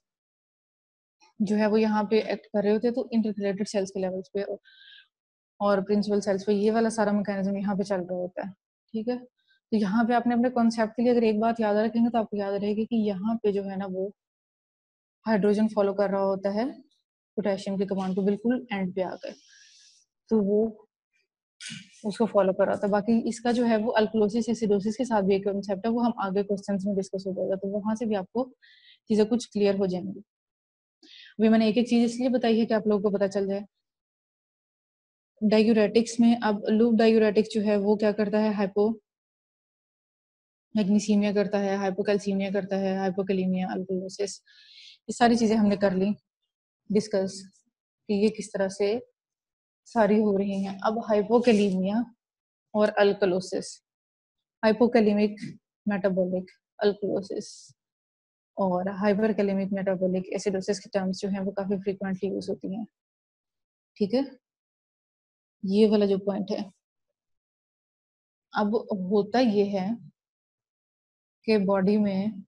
[SPEAKER 1] जो है वो यहाँ पे एक्ट कर रहे होते हैं, तो इंटरक्रिएटेड सेल्स के लेवल्स पे और प्रिंसिपल सेल्स पे ये वाला सारा मैकेनिज्म यहाँ पे चल रहा होता है, ठीक है। तो यहाँ पे आपने अपने कॉन्सेप्ट के लिए अगर एक बात याद रखेंगे तो आपको याद रहेगी कि यहाँ पे जो है ना वो हाइड्रोजन फॉलो कर रहा होता है पोटेशियम के कमांड को, बिल्कुल एंड पे आ गए तो वो उसको फॉलो कर रहा था। बाकी इसका जो है वो अल्कलोसिस एसिडोसिस के साथ भी एक कॉन्सेप्ट है, वो हम आगे क्वेश्चंस में डिस्कस हो जाएगा, तो वहां से भी आपको चीजें कुछ क्लियर हो जाएंगी। अभी मैंने एक एक चीज इसलिए बताई है कि आप लोगों को पता चल जाए। डायूरेटिक्स में अब लूप डायूरेटिक्स जो है वो क्या करता है, हाइपो मैग्नीसीमिया करता है, हाइपोकैल्सीमिया करता है, हाइपोकैलीमिया, अल्कलोसिस, ये सारी चीजें हमने कर ली डिस्कस कि ये किस तरह से सारी हो रही हैं। अब हाइपोकैलीमिया और अल्कलोसिस, हाइपोकैलेमिक मेटाबॉलिक अल्कलोसिस और हाइपरकैलेमिक मेटाबॉलिक एसिडोसिस की टर्म्स जो हैं वो काफी फ्रीक्वेंटली यूज होती हैं। ठीक है, ये वाला जो पॉइंट है। अब होता ये है कि बॉडी में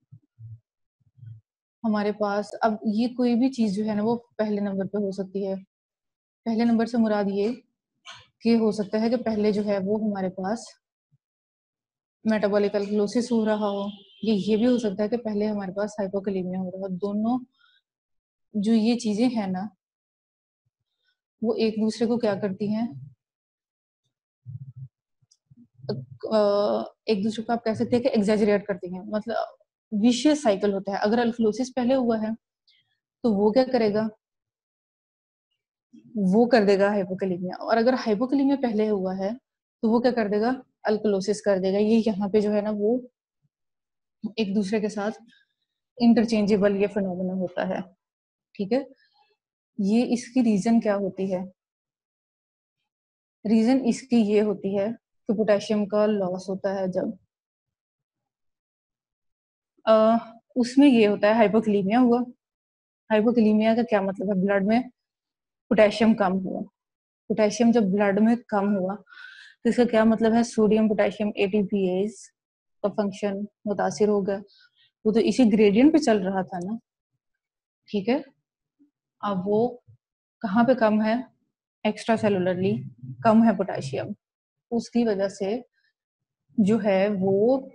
[SPEAKER 1] हमारे पास, अब ये कोई भी चीज जो है ना वो पहले नंबर पे हो सकती है। पहले नंबर से मुराद ये कि हो सकता है कि पहले जो है वो हमारे पास मेटाबॉलिक अल्कलोसिस हो रहा हो, ये भी हो सकता है कि पहले हमारे पास हाइपोकैलेमिया हो रहा हो। दोनों जो ये चीजें हैं ना वो एक दूसरे को क्या करती हैं, एक दूसरे को आप कह सकते हैं कि एग्जैजरेट करती हैं, मतलब विशियस साइकिल होता है। अगर अल्कलोसिस पहले हुआ है तो वो क्या करेगा, वो कर देगा हाइपोकैलेमिया, और अगर हाइपोकैलेमिया पहले हुआ है तो वो क्या कर देगा, अल्कलोसिस कर देगा। ये यहाँ पे जो है ना वो एक दूसरे के साथ इंटरचेंजेबल ये फिनोमेना होता है। ठीक है, ये इसकी रीजन क्या होती है, रीजन इसकी ये होती है कि पोटेशियम का लॉस होता है जब उसमें ये होता है हाइपोकैलेमिया हुआ। हाइपोकैलेमिया का क्या मतलब है, ब्लड में पोटेशियम कम हुआ। पोटेशियम जब ब्लड में कम हुआ तो इसका क्या मतलब है, सोडियम पोटेशियम एटीपीएज का फंक्शन मुतासिर हो गया। वो तो इसी ग्रेडियंट पे चल रहा था ना। ठीक है, अब वो कहाँ पे कम है, एक्स्ट्रा सेलुलरली कम है पोटेशियम, उसकी वजह से जो है वो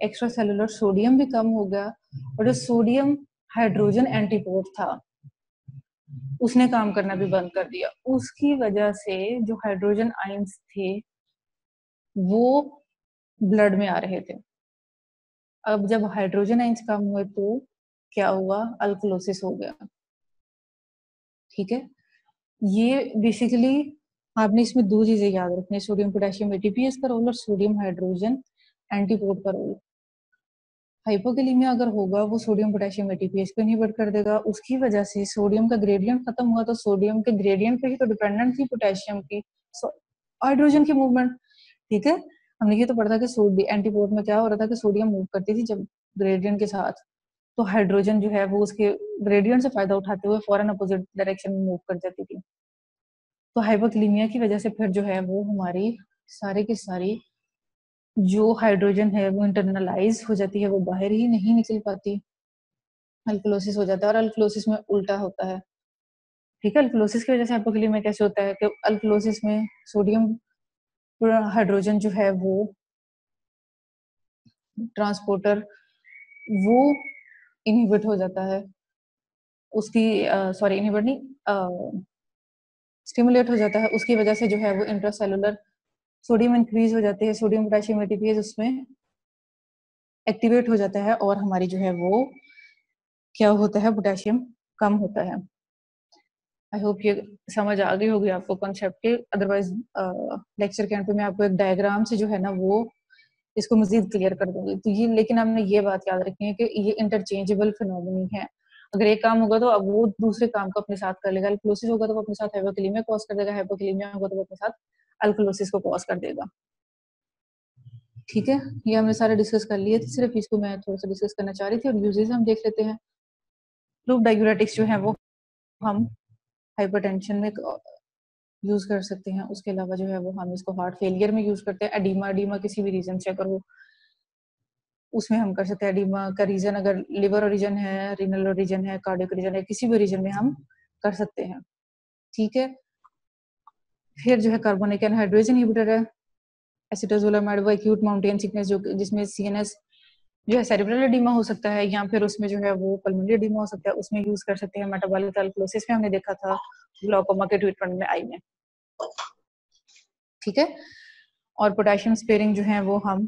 [SPEAKER 1] एक्स्ट्रा सेलुलर सोडियम भी कम हो गया, और जो सोडियम हाइड्रोजन एंटीपोड था उसने काम करना भी बंद कर दिया। उसकी वजह से जो हाइड्रोजन आयंस थे वो ब्लड में आ रहे थे। अब जब हाइड्रोजन आयंस कम हुए तो क्या हुआ, अल्कलोसिस हो गया। ठीक है, ये बेसिकली आपने इसमें दो चीजें याद रखनी है, सोडियम पोटेशियम एटीपीएस का रोल और सोडियम हाइड्रोजन एंटीपोड का रोल। हाइपोकैलेमिया अगर होगा वो सोडियम पोटेशियम एटीपीएस को इनहिबिट कर देगा, उसकी वजह से सोडियम का ग्रेडियंट खत्म हुआ, तो सोडियम के ग्रेडियंट पे ही तो डिपेंडेंट थी पोटेशियम की हाइड्रोजन की मूवमेंट। ठीक है, हमने ये तो पढ़ा था कि एंटीपोड में क्या हो रहा था कि सोडियम मूव करती थी जब ग्रेडियंट के साथ, तो हाइड्रोजन जो है वो उसके ग्रेडियंट से फायदा उठाते हुए फौरन अपोजिट डायरेक्शन में मूव कर जाती थी। तो हाइपोकैलेमिया की वजह से फिर जो है वो हमारी सारी की सारी जो हाइड्रोजन है वो इंटरनलाइज हो जाती है, वो बाहर ही नहीं निकल पाती, अल्कलोसिस हो जाता है। और अल्कलोसिस में उल्टा होता है। ठीक है, अल्कलोसिस की वजह से हाइपोकैलेमिया कैसे होता है कि अल्कलोसिस में सोडियम हाइड्रोजन जो है वो ट्रांसपोर्टर वो इनहिबिट हो जाता है, उसकी सॉरी इनहिबिट नहीं, स्टिमुलेट हो जाता है। उसकी वजह से जो है वो इंट्रासेलुलर सोडियम इंक्रीज हो जाती है, सोडियम पोटेशियम एटीपीएस उसमें एक्टिवेट हो जाता है, और हमारी जो है वो क्या होता है, पोटेशियम कम होता है। आई होप ये समझ आ गई होगी आपको कॉन्सेप्ट के। अदरवाइज लेक्चर के एंड पे मैं आपको एक डायग्राम से जो है ना वो इसको मजीद क्लियर कर दूंगी। तो ये, लेकिन हमने ये बात याद रखनी है कि ये इंटरचेंजेबल फिनोमेनी है। अगर एक काम होगा तो अब वो दूसरे काम को अपने साथ कर लेगा। अल्कलोसिस होगा तो वो अपने साथ हाइपोकैलेमिया कॉज कर देगा, हाइपोकैलेमिया होगा तो वो अपने साथ अल्कलोसिस को कॉज कर देगा। ठीक है, ये हमने सारे डिस्कस कर लिए थे, सिर्फ इसको मैं थोड़ा सा डिस्कस करना चाह रही थी। और यूजेस हम देख लेते हैं। लूप डाययूरेटिक्स जो है वो हम हाइपरटेंशन में यूज कर सकते हैं, उसके अलावा जो है वो हम इसको हार्ट फेलियर में यूज करते हैं। एडीमा किसी भी रीजन से अगर वो, उसमें हम कर सकते हैं। एडीमा का रीजन अगर लिवर ओरिजन है, रीनल ओरिजन है, कार्डियक ओरिजन है, किसी भी रीजन में हम कर सकते हैं। ठीक है, फिर जो है कार्बोनिक एनहाइड्रेज इनहिबिटर है, एसिटाजोलामाइड वो एक्यूट माउंटेन सिकनेस जो जिसमें सीएनएस जो है सेरेब्रल एडीमा हो सकता है, या फिर उसमें जो है वो पल्मोनरी एडीमा हो सकता है, उसमें यूज कर सकते हैं। मेटाबॉलिक अल्कलोसिस में हमने देखा था ग्लाउकोमा के ट्रीटमेंट में आई में। ठीक है, और पोटेशियम स्पेयरिंग जो है वो हम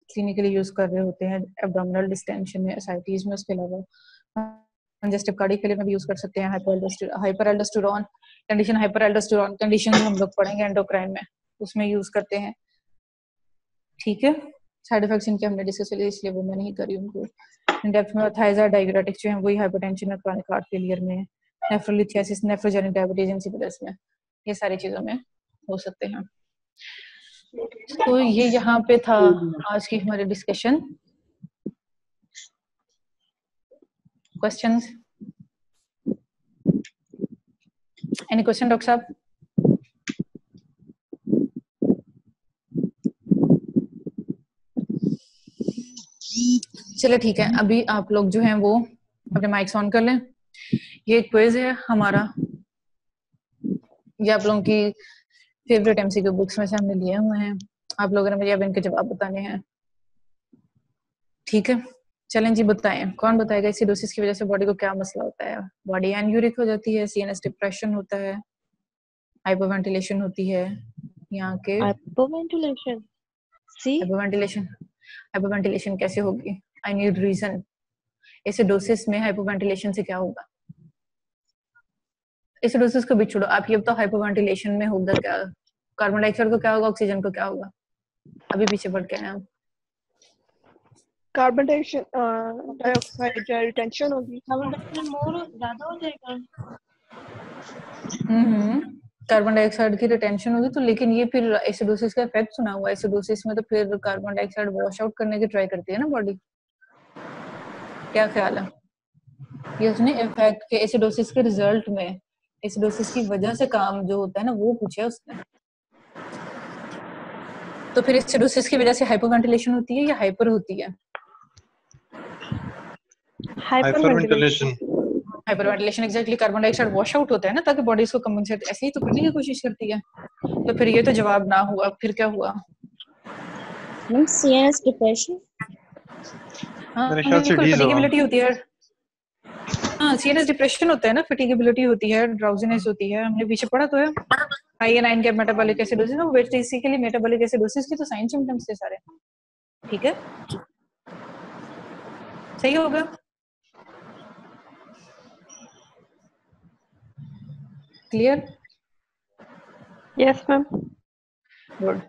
[SPEAKER 1] क्लिनिकली यूज कर रहे होते हैं एब्डोमिनल डिस्टेंशन में, एसाइटीज में। उसके अलावा कंजेस्टिव कार्डियक फेलियर में भी यूज कर सकते हैं। हाइपरएल्डोस्टेरोन कंडीशन, हाइपरएल्डोस्टेरोन कंडीशन जो हम लोग पढ़ेंगे एंडोक्राइन में, उसमें यूज करते हैं। ठीक है, साइड इफेक्ट्स इनके हमने डिस्कस किए इसलिए वो मैं नहीं करी उनको इन डेप्थ में। थायराइड डाययूरेटिक्स जो है वही हाइपरटेंशन और क्रॉनिक हार्ट फेलियर में, नेफ्रोलिथियासिस, नेफ्रोजेनिक डायबिटीज इंसिपिडस में, ये सारी चीजों में हो सकते हैं। तो ये यहाँ पे था आज की हमारी discussion. Questions? Any question doctor साहब? चलो ठीक है, अभी आप लोग जो हैं वो अपने माइक्स ऑन कर लें। ये क्विज है हमारा, ये आप लोगों की फेवरेट एमसीक्यू बुक्स में से हमने लिए हुए हैं। आप लोगों ने मुझे अब इनके जवाब बताने हैं, ठीक है? चलें जी, बताएं, कौन बताएगा एसिडोसिस की वजह से बॉडी को क्या मसला होता है? बॉडी एनयूरिक हो जाती है, सीएनएस डिप्रेशन होता है, हाइपरवेंटिलेशन होती है, यहाँ के
[SPEAKER 2] हाइपोवेंटिलेशन सी
[SPEAKER 1] हाइपरवेंटिलेशन कैसे होगी? I need reason. एसिडोसिस में हाइपरवेंटिलेशन से क्या होगा? एसिडोसिस को भी छोड़ो, आप ये बताओ हाइपरवेंटिलेशन में होगा क्या? कार्बन डाइऑक्साइड को क्या होगा, ऑक्सीजन को क्या होगा? अभी पीछे बढ़ के आए हम।
[SPEAKER 7] कार्बन डाइऑक्साइड रिटेंशन होगी,
[SPEAKER 2] कार्बन डाइऑक्साइड मोर ज्यादा हो जाएगा।
[SPEAKER 1] कार्बन डाइऑक्साइड की रिटेंशन होगी तो, लेकिन ये फिर एसिडोसिस का इफेक्ट सुना हुआ है। एसिडोसिस में तो फिर कार्बन डाइऑक्साइड वॉश आउट करने की ट्राई करती है ना बॉडी। क्या ख्याल है? ये उसने इफेक्ट के एसिडोसिस के रिजल्ट में, एसिडोसिस की वजह से काम जो होता है ना वो पूछा उसने। तो फिर एसिडोसिस की वजह से हाइपोवेंटिलेशन होती है या हाइपर होती है?
[SPEAKER 7] Hyperventilation.
[SPEAKER 1] Hyperventilation exactly, carbon dioxide wash out होता है ना ताकि बॉडी इसको कंपेंसेट ऐसे ही तो करने की कोशिश करती है। तो फिर ये तो जवाब ना हुआ, फिर क्या हुआ?
[SPEAKER 3] Ma'am CNS depression.
[SPEAKER 1] हाँ
[SPEAKER 7] मेरे ख्याल से
[SPEAKER 1] बिल्कुल,
[SPEAKER 7] डी जवाब।
[SPEAKER 1] फटीगेबिलिटी होती है। हाँ, सीएनएस डिप्रेशन होता है ना, फटीगेबिलिटी होती है, ड्राउजीनेस होती है, हमने पीछे पढ़ा तो है। IN9 के मेटाबॉलिक एसिडोसिस, वो बेसिकली मेटाबॉलिक एसिडोसिस की तो साइन सिम्टम्स थे सारे, ठीक है? सही होगा? Clear?
[SPEAKER 2] Yes ma'am.
[SPEAKER 1] Good.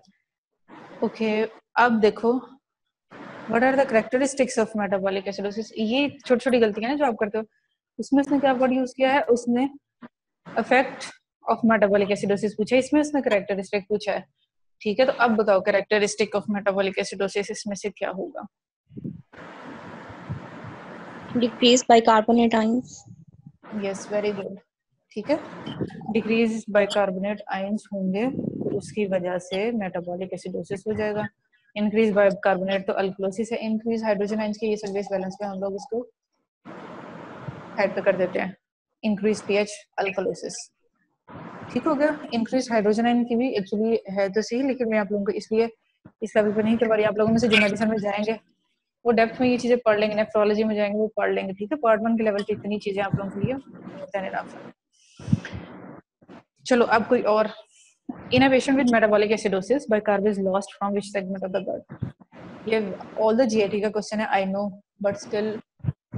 [SPEAKER 1] Okay, अब देखो, what are the characteristics of metabolic acidosis. ये छोटी छोटी गलतियां हैं जो आप करते हो। उसमें उसने क्या वर्ड यूज किया है? उसने इफेक्ट ऑफ मेटाबॉलिक एसिडोसिस पूछा है, इसमें उसने कैरेक्टरिस्टिक पूछा है, ठीक है? तो अब बताओ कैरेक्टरिस्टिक ऑफ मेटाबॉलिक एसिडोसिस इसमें से क्या होगा?
[SPEAKER 3] Decrease by carbonate ions.
[SPEAKER 1] Yes, very good, ठीक है। डिक्रीज बाय कार्बोनेट आयंस होंगे तो उसकी वजह से मेटाबॉलिक एसिडोसिस हो जाएगा। इंक्रीज बाय कार्बोनेट तो अल्कलोसिस है। इंक्रीज हाइड्रोजन आयंस के ये सब बेस बैलेंस पे हम लोग इसको ऐड पे कर देते हैं। इंक्रीज पीएच अल्कलोसिस, ठीक हो गया। इंक्रीज हाइड्रोजन आयन की भी एक्चुअली है तो सही, लेकिन मैं आप लोगों को इसलिए इस लेवल पे नहीं करवा रही। आप लोगों में से जो मेडिसिन में जाएंगे वो डेप्थ में ये चीजें पढ़ लेंगे, नेफ्रोलॉजी में जाएंगे वो पढ़ लेंगे, ठीक है? पार्ट 1 के लेवल पे इतनी चीजें आप लोगों के लिए मोर देन इनफ। चलो अब कोई और। In a patient with metabolic acidosis, bicarb is lost from which segment of the blood? ये all the GAT का क्वेश्चन है, I know, but still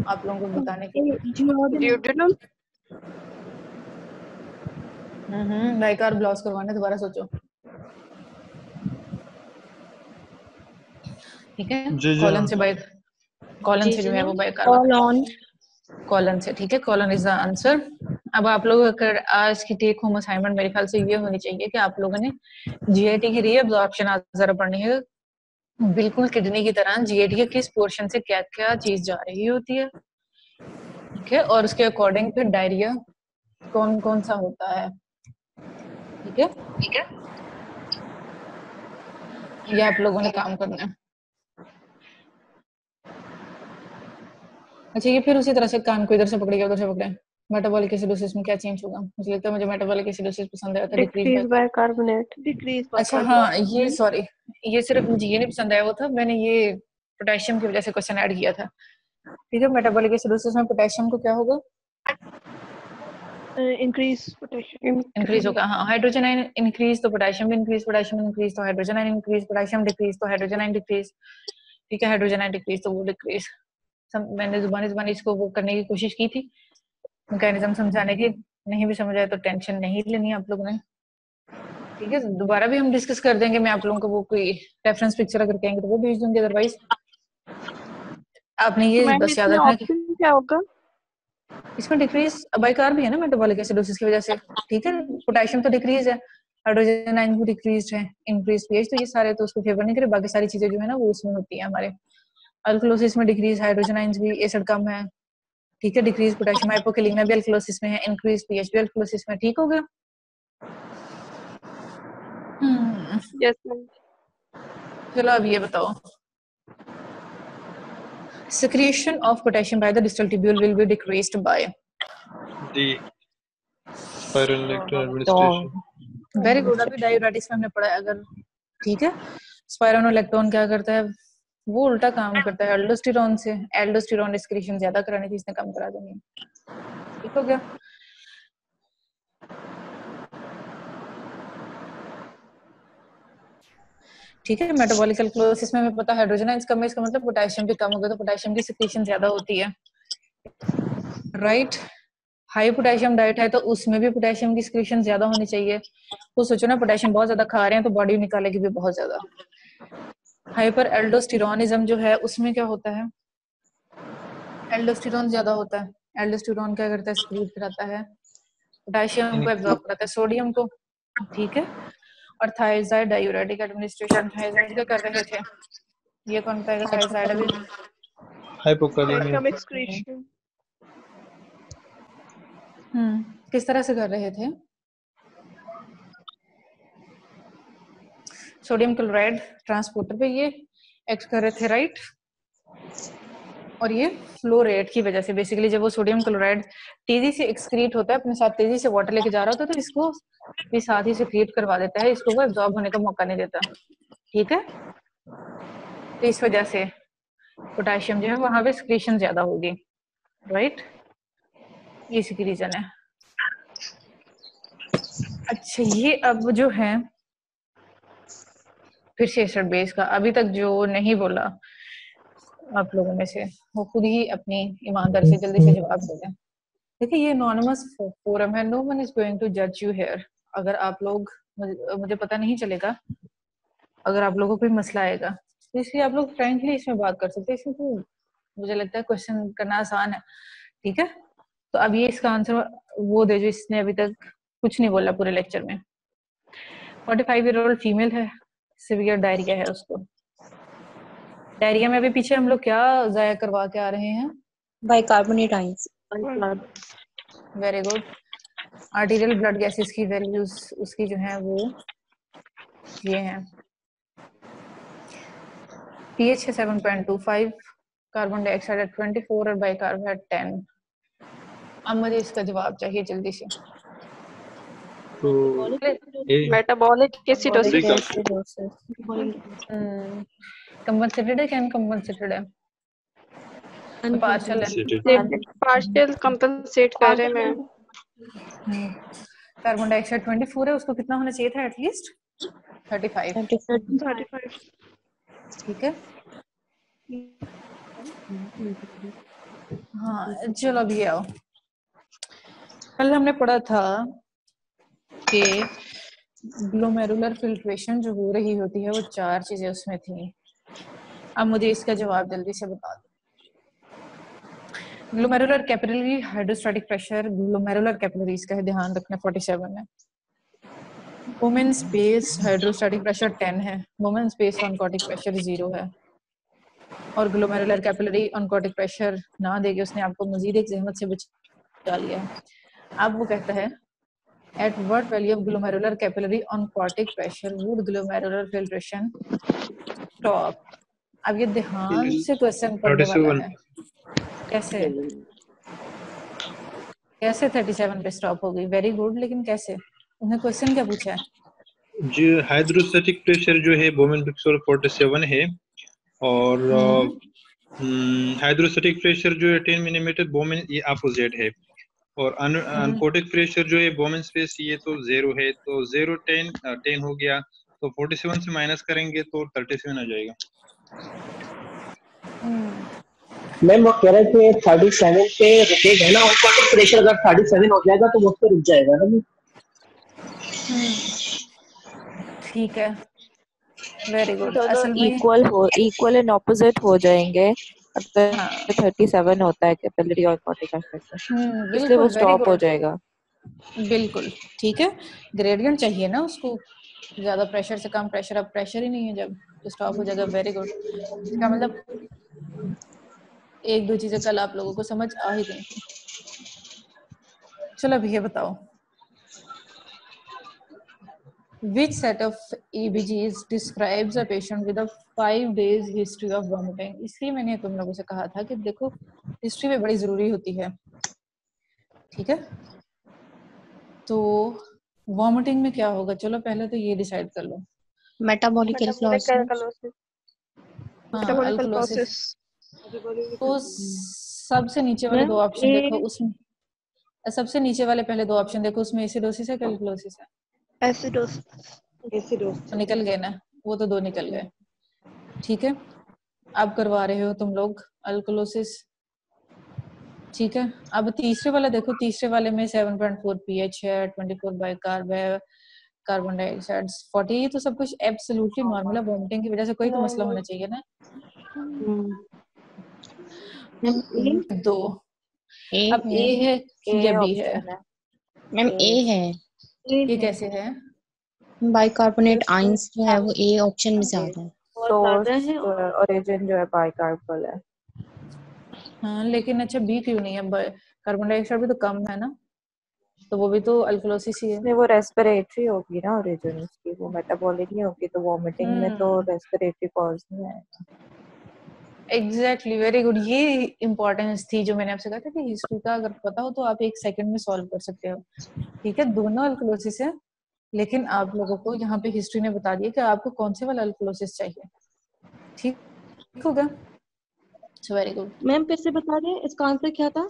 [SPEAKER 1] आप लोगों को बताने के लिए
[SPEAKER 7] ड्यूडेनम।
[SPEAKER 1] बाइकार्ब लॉस करवाने, दोबारा सोचो, ठीक है? कॉलन से बाइक, कॉलन से जो है वो बाइकार्ब, कॉलन से, ठीक है? Colon is the answer. अब आप लोग अगर आज की टेक होम असाइनमेंट मेरे ख्याल से ये होनी चाहिए कि आप लोगों ने जीआईटी की रीअब्जॉर्प्शन आज जरा पढ़नी है। बिल्कुल किडनी की तरह जीआईटी के किस पोर्शन से क्या क्या चीज जा रही होती है, ठीक है? और उसके अकॉर्डिंग फिर डायरिया कौन कौन सा होता है, ठीक है? ठीक है, ये आप लोगों ने काम करना है। अच्छा, ये फिर उसी तरह से कान को इधर से पकड़िए उधर से पकड़े। मेटाबॉलिक एसिडोसिस में क्या चेंज होगा? मुझे लगता है मुझे मेटाबॉलिक एसिडोसिस पसंद आया था।
[SPEAKER 2] Decrease by carbonate.
[SPEAKER 7] डिक्रीज।
[SPEAKER 1] अच्छा हाँ, ये सॉरी, ये सिर्फ मुझे ये नहीं पसंद आया, वो था मैंने ये पोटेशियम की वजह से क्वेश्चन ऐड किया था, ठीक है? मेटाबॉलिक एसिडोसिस में पोटेशियम को क्या होगा?
[SPEAKER 7] Increase potassium.
[SPEAKER 1] इंक्रीज होगा, हाँ। हाइड्रोजन आयन इंक्रीज तो पोटेशियम भी इंक्रीज, पोटेशियम इंक्रीज तो hydrogen ion increase, potassium decrease तो हाइड्रोजन आयन डिक्रीज, ठीक है? हाइड्रोजन आयन डिक्रीज तो वो डिक्रीज। मैंने जुबानी इसको वो करने की कोशिश की थी, मैकेनिज्म समझाने की, नहीं भी समझ आया तो टेंशन नहीं लेनी आप लोगों ने, ठीक है? दोबारा भी हम डिस्कस कर देंगे। मैं आप लोगों को वो कोई रेफरेंस पिक्चर अगर कहेंगे तो वो भेज दूंगी, अदरवाइज आपने ये बस याद रखना कि
[SPEAKER 7] ऑप्शन क्या होगा?
[SPEAKER 1] इसमें डिक्रीज बाइकार्ब भी है ना मेटाबॉलिक एसिडोसिस की वजह से, ठीक है? पोटेशियम तो डिक्रीज है, हाइड्रोजन आयन भी डिक्रीज्ड है, इंक्रीज पीएच, तो ये सारे तो उसको फेवर नहीं करे, बाकी सारी चीजें जो है ना वो उसमें होती है हमारे। अल्कलोसिस में डिक्रीज हाइड्रोजन आयंस भी, एसिड कम है, ठीक है, डिक्रीज पोटेशियम, हाइपोकैलिमिया भी अल्कलोसिस में है, इंक्रीज पीएच भी अल्कलोसिस में, ठीक हो गया।
[SPEAKER 7] Yes, ma'am.
[SPEAKER 1] चलो अब ये बताओ, secretion of potassium by the distal tubule will be decreased by
[SPEAKER 5] D स्पाइरोलेक्टोन administration.
[SPEAKER 1] Very good. अभी डायूरेटिक्स में हमने पढ़ा है, अगर ठीक है, स्पाइरोनोलेक्टोन क्या करता है, वो उल्टा काम करता है एल्डोस्टेरोन से, एल्डोस्टेरोन एक्सक्रीशन ज्यादा कराने की, इसने कम करा देनी, ठीक हो गया। ठीक है, मेटाबॉलिक अल्कलोसिस में हमें पता है हाइड्रोजन आयंस कम है, इसका मतलब पोटेशियम भी कम हो गया, तो पोटेशियम की सिक्रीशन ज्यादा होती है, राइट। हाई पोटेशियम डाइट है तो उसमें भी पोटेशियम की सिक्रीशन ज्यादा होनी चाहिए, तो सोचो ना पोटेशियम बहुत ज्यादा खा रहे हैं तो बॉडी निकालेगी भी बहुत ज्यादा। हाइपर एल्डोस्टेरोनिज्म जो है उसमें क्या होता है, एल्डोस्टेरोन ज्यादा होता है, एल्डोस्टेरोन क्या करता है, सिक्रीट कराता है पोटेशियम को, एब्जॉर्ब कराता है सोडियम को, ठीक है। और थायराइड डायूरेटिक एडमिनिस्ट्रेशन, थायराइड क्या कर रहे थे, ये कौन बताएगा, थायराइड अभी
[SPEAKER 5] हाइपोकैलिमिया
[SPEAKER 7] Calcium excretion.
[SPEAKER 1] किस तरह से कर रहे थे, सोडियम क्लोराइड ट्रांसपोर्टर पे ये एक्ट कर रहे थे, राइट। और ये फ्लो रेट की वजह से, बेसिकली जब वो सोडियम क्लोराइड तेजी से एक्सक्रीट होता है, अपने साथ तेजी से वाटर लेके जा रहा होता है, तो इसको भी साथ ही सिक्रीट करवा देता है, इसको वो एब्जॉर्ब होने का मौका नहीं देता, ठीक है। तो इस वजह से पोटेशियम जो है वहां पे सिक्रीशन ज्यादा होगी, राइट, ये इसकी रीजन है। अच्छा, ये अब जो है फिर से एसिड बेस का, अभी तक जो नहीं बोला आप लोगों में से वो खुद ही अपनी ईमानदारी से जल्दी से जवाब दे दें। देखिए ये एनोनिमस फोरम है, no one is going to जज यू हियर। अगर आप लोग, मुझे पता नहीं चलेगा, अगर आप लोगों को कोई मसला आएगा तो इसलिए आप लोग फ्रेंकली इसमें बात कर सकते हैं, इसमें तो मुझे लगता है क्वेश्चन करना आसान है, ठीक है। तो अब ये इसका आंसर वो दे जो इसने अभी तक कुछ नहीं बोला पूरे लेक्चर में। 45-year-old फीमेल है, सिवियर डायरिया है उसको। डायरिया में अभी पीछे हम लोग क्या जाया करवा के आ रहे हैं,
[SPEAKER 3] bicarbonate ions.
[SPEAKER 1] Very good. Arterial blood gases की वैल्यूज उसकी जो है वो ये है, पीएच है 7.25, कार्बन डाइऑक्साइड है 24 और बाइकार्ब है 10। अब मुझे इसका जवाब चाहिए जल्दी से।
[SPEAKER 5] तो
[SPEAKER 7] Metabolic acidosis.
[SPEAKER 1] कंपनसेटेड है, कैन कंपनसेटेड है, पार्शियल है,
[SPEAKER 7] Partial compensate कर रहे हैं मैं।
[SPEAKER 1] कार्बन डाइऑक्साइड 24 है, उसको कितना होना चाहिए था एटलीस्ट 35,
[SPEAKER 7] 35.
[SPEAKER 1] ठीक है। हाँ चलो अब ये आओ, कल हमने पढ़ा था कि ग्लोमेरुलर फिल्ट्रेशन जो हो रही होती है वो 4 चीजें उसमें थी। अब मुझे इसका जवाब जल्दी से बता दो। Glomerular capillary hydrostatic pressure, glomerular capillaries का है, ध्यान रखना 47 है। वुमेन स्पेस हाइड्रोस्टैटिक प्रेशर 10 है, वुमेन स्पेस ऑनकोटिक प्रेशर 0 है। और ग्लोमेरुलर कैपिलरी ऑनकोटिक प्रेशर ना देके उसने आपको मजीद एक जहमत से बचा लिया है। अब वो कहता है at what value of glomerular capillary oncotic pressure would glomerular filtration stop? अब ये ध्यान से क्वेश्चन पढ़ने वाला है, कैसे कैसे 37 पे स्टॉप हो गई, वेरी गुड, लेकिन कैसे, उन्हें क्वेश्चन क्या पूछा है,
[SPEAKER 5] जो हाइड्रोस्टैटिक प्रेशर जो है बोमेन पिक्सोल 47 है, और हाइड्रोस्टैटिक प्रेशर जो है 10 मिलीमीटर बोमेन ये अपोजिट है, और अनकोटिक प्रेशर जो है बोमेन स्पेस ये तो 0 है, तो 0 10 हो गया, तो 47 से माइनस करेंगे तो 37 आ जाएगा।
[SPEAKER 8] मैम वो कह रहे थे 37 पे रुकेगा ना, अनकोटिक प्रेशर अगर 37 हो जाएगा तो वो उस पे रुक जाएगा ना।
[SPEAKER 1] ठीक है, वेरी गुड।
[SPEAKER 9] असल में इक्वल एंड ऑपोजिट हो जाएंगे अगर 37 होता है कैपिलरी और कॉर्टिकल प्रेशर, इसलिए वो स्टॉप हो जाएगा।
[SPEAKER 1] बिल्कुल ठीक है, ग्रेडियंट चाहिए ना उसको, ज्यादा प्रेशर से कम प्रेशर, अब प्रेशर ही नहीं है जब तो स्टॉप हो जाएगा। वेरी गुड, इसका मतलब एक दो चीजें कल आप लोगों को समझ आ ही गई थी। चलो अब ये बताओ, which set of EBGs describes a patient with a 5 days history of vomiting? इसलिए मैंने तुम लोगों से कहा था कि देखो हिस्ट्री में बड़ी जरूरी होती है, ठीक है। तो वॉमिटिंग में क्या होगा, चलो पहले तो ये डिसाइड कर लो।
[SPEAKER 3] Metabolic
[SPEAKER 7] alkalosis.
[SPEAKER 1] हाँ, अल्कलोसिस। तो सबसे नीचे वाले दो ऑप्शन देखो, उसमें सबसे नीचे वाले पहले दो ऑप्शन देखो, उसमें एसिडोसिस है कि अल्कलोसिस है?
[SPEAKER 7] एसिडोसिस।
[SPEAKER 1] निकल गए ना, वो तो दो निकल गए, ठीक है। अब करवा रहे हो तुम लोग अल्कलोसिस, ठीक है। अब तीसरे वाला देखो, तीसरे वाले में 7.4 pH है, 24 बाइकार्ब है, कार्बन डाइऑक्साइड 40, तो सब कुछ एब्सोल्युटली नॉर्मल है। वॉमिटिंग की वजह से कोई तो मसला होना चाहिए ना। दो, अब ए है या बी है?
[SPEAKER 3] मैम ए है।
[SPEAKER 1] ये कैसे है?
[SPEAKER 3] बाइकार्बोनेट आयंस जो है वो ए ऑप्शन में से आता है।
[SPEAKER 9] सोर्स जो है, ओरिजिन जो है बाइकार्बल है।
[SPEAKER 1] हाँ, लेकिन अच्छा बी क्यों नहीं है? कार्बन डाइऑक्साइड भी तो कम है ना, तो वो भी तो अल्कलोसिस ही है।
[SPEAKER 9] नहीं, वो रेस्पिरेटरी होगी ना ओरिजिन उसकी, वो मेटाबॉलिक नहीं होगी, तो वॉमिटिंग में तो रेस्पिरेटरी कॉज नहीं आएगा।
[SPEAKER 1] Exactly, very good. ये इंपॉर्टेंस थी जो मैंने आपसे कहा था कि हिस्ट्री का अगर पता हो तो आप एक सेकंड में सॉल्व कर सकते हो, ठीक है। दोनों अल्कलोसिस है, लेकिन आप लोगों को यहाँ पे हिस्ट्री ने बता दिया कि आपको कौन से वाला अल्कलोसिस चाहिए, ठीक होगा। Very good.
[SPEAKER 10] मैम फिर से बता दें इसका आंसर क्या था?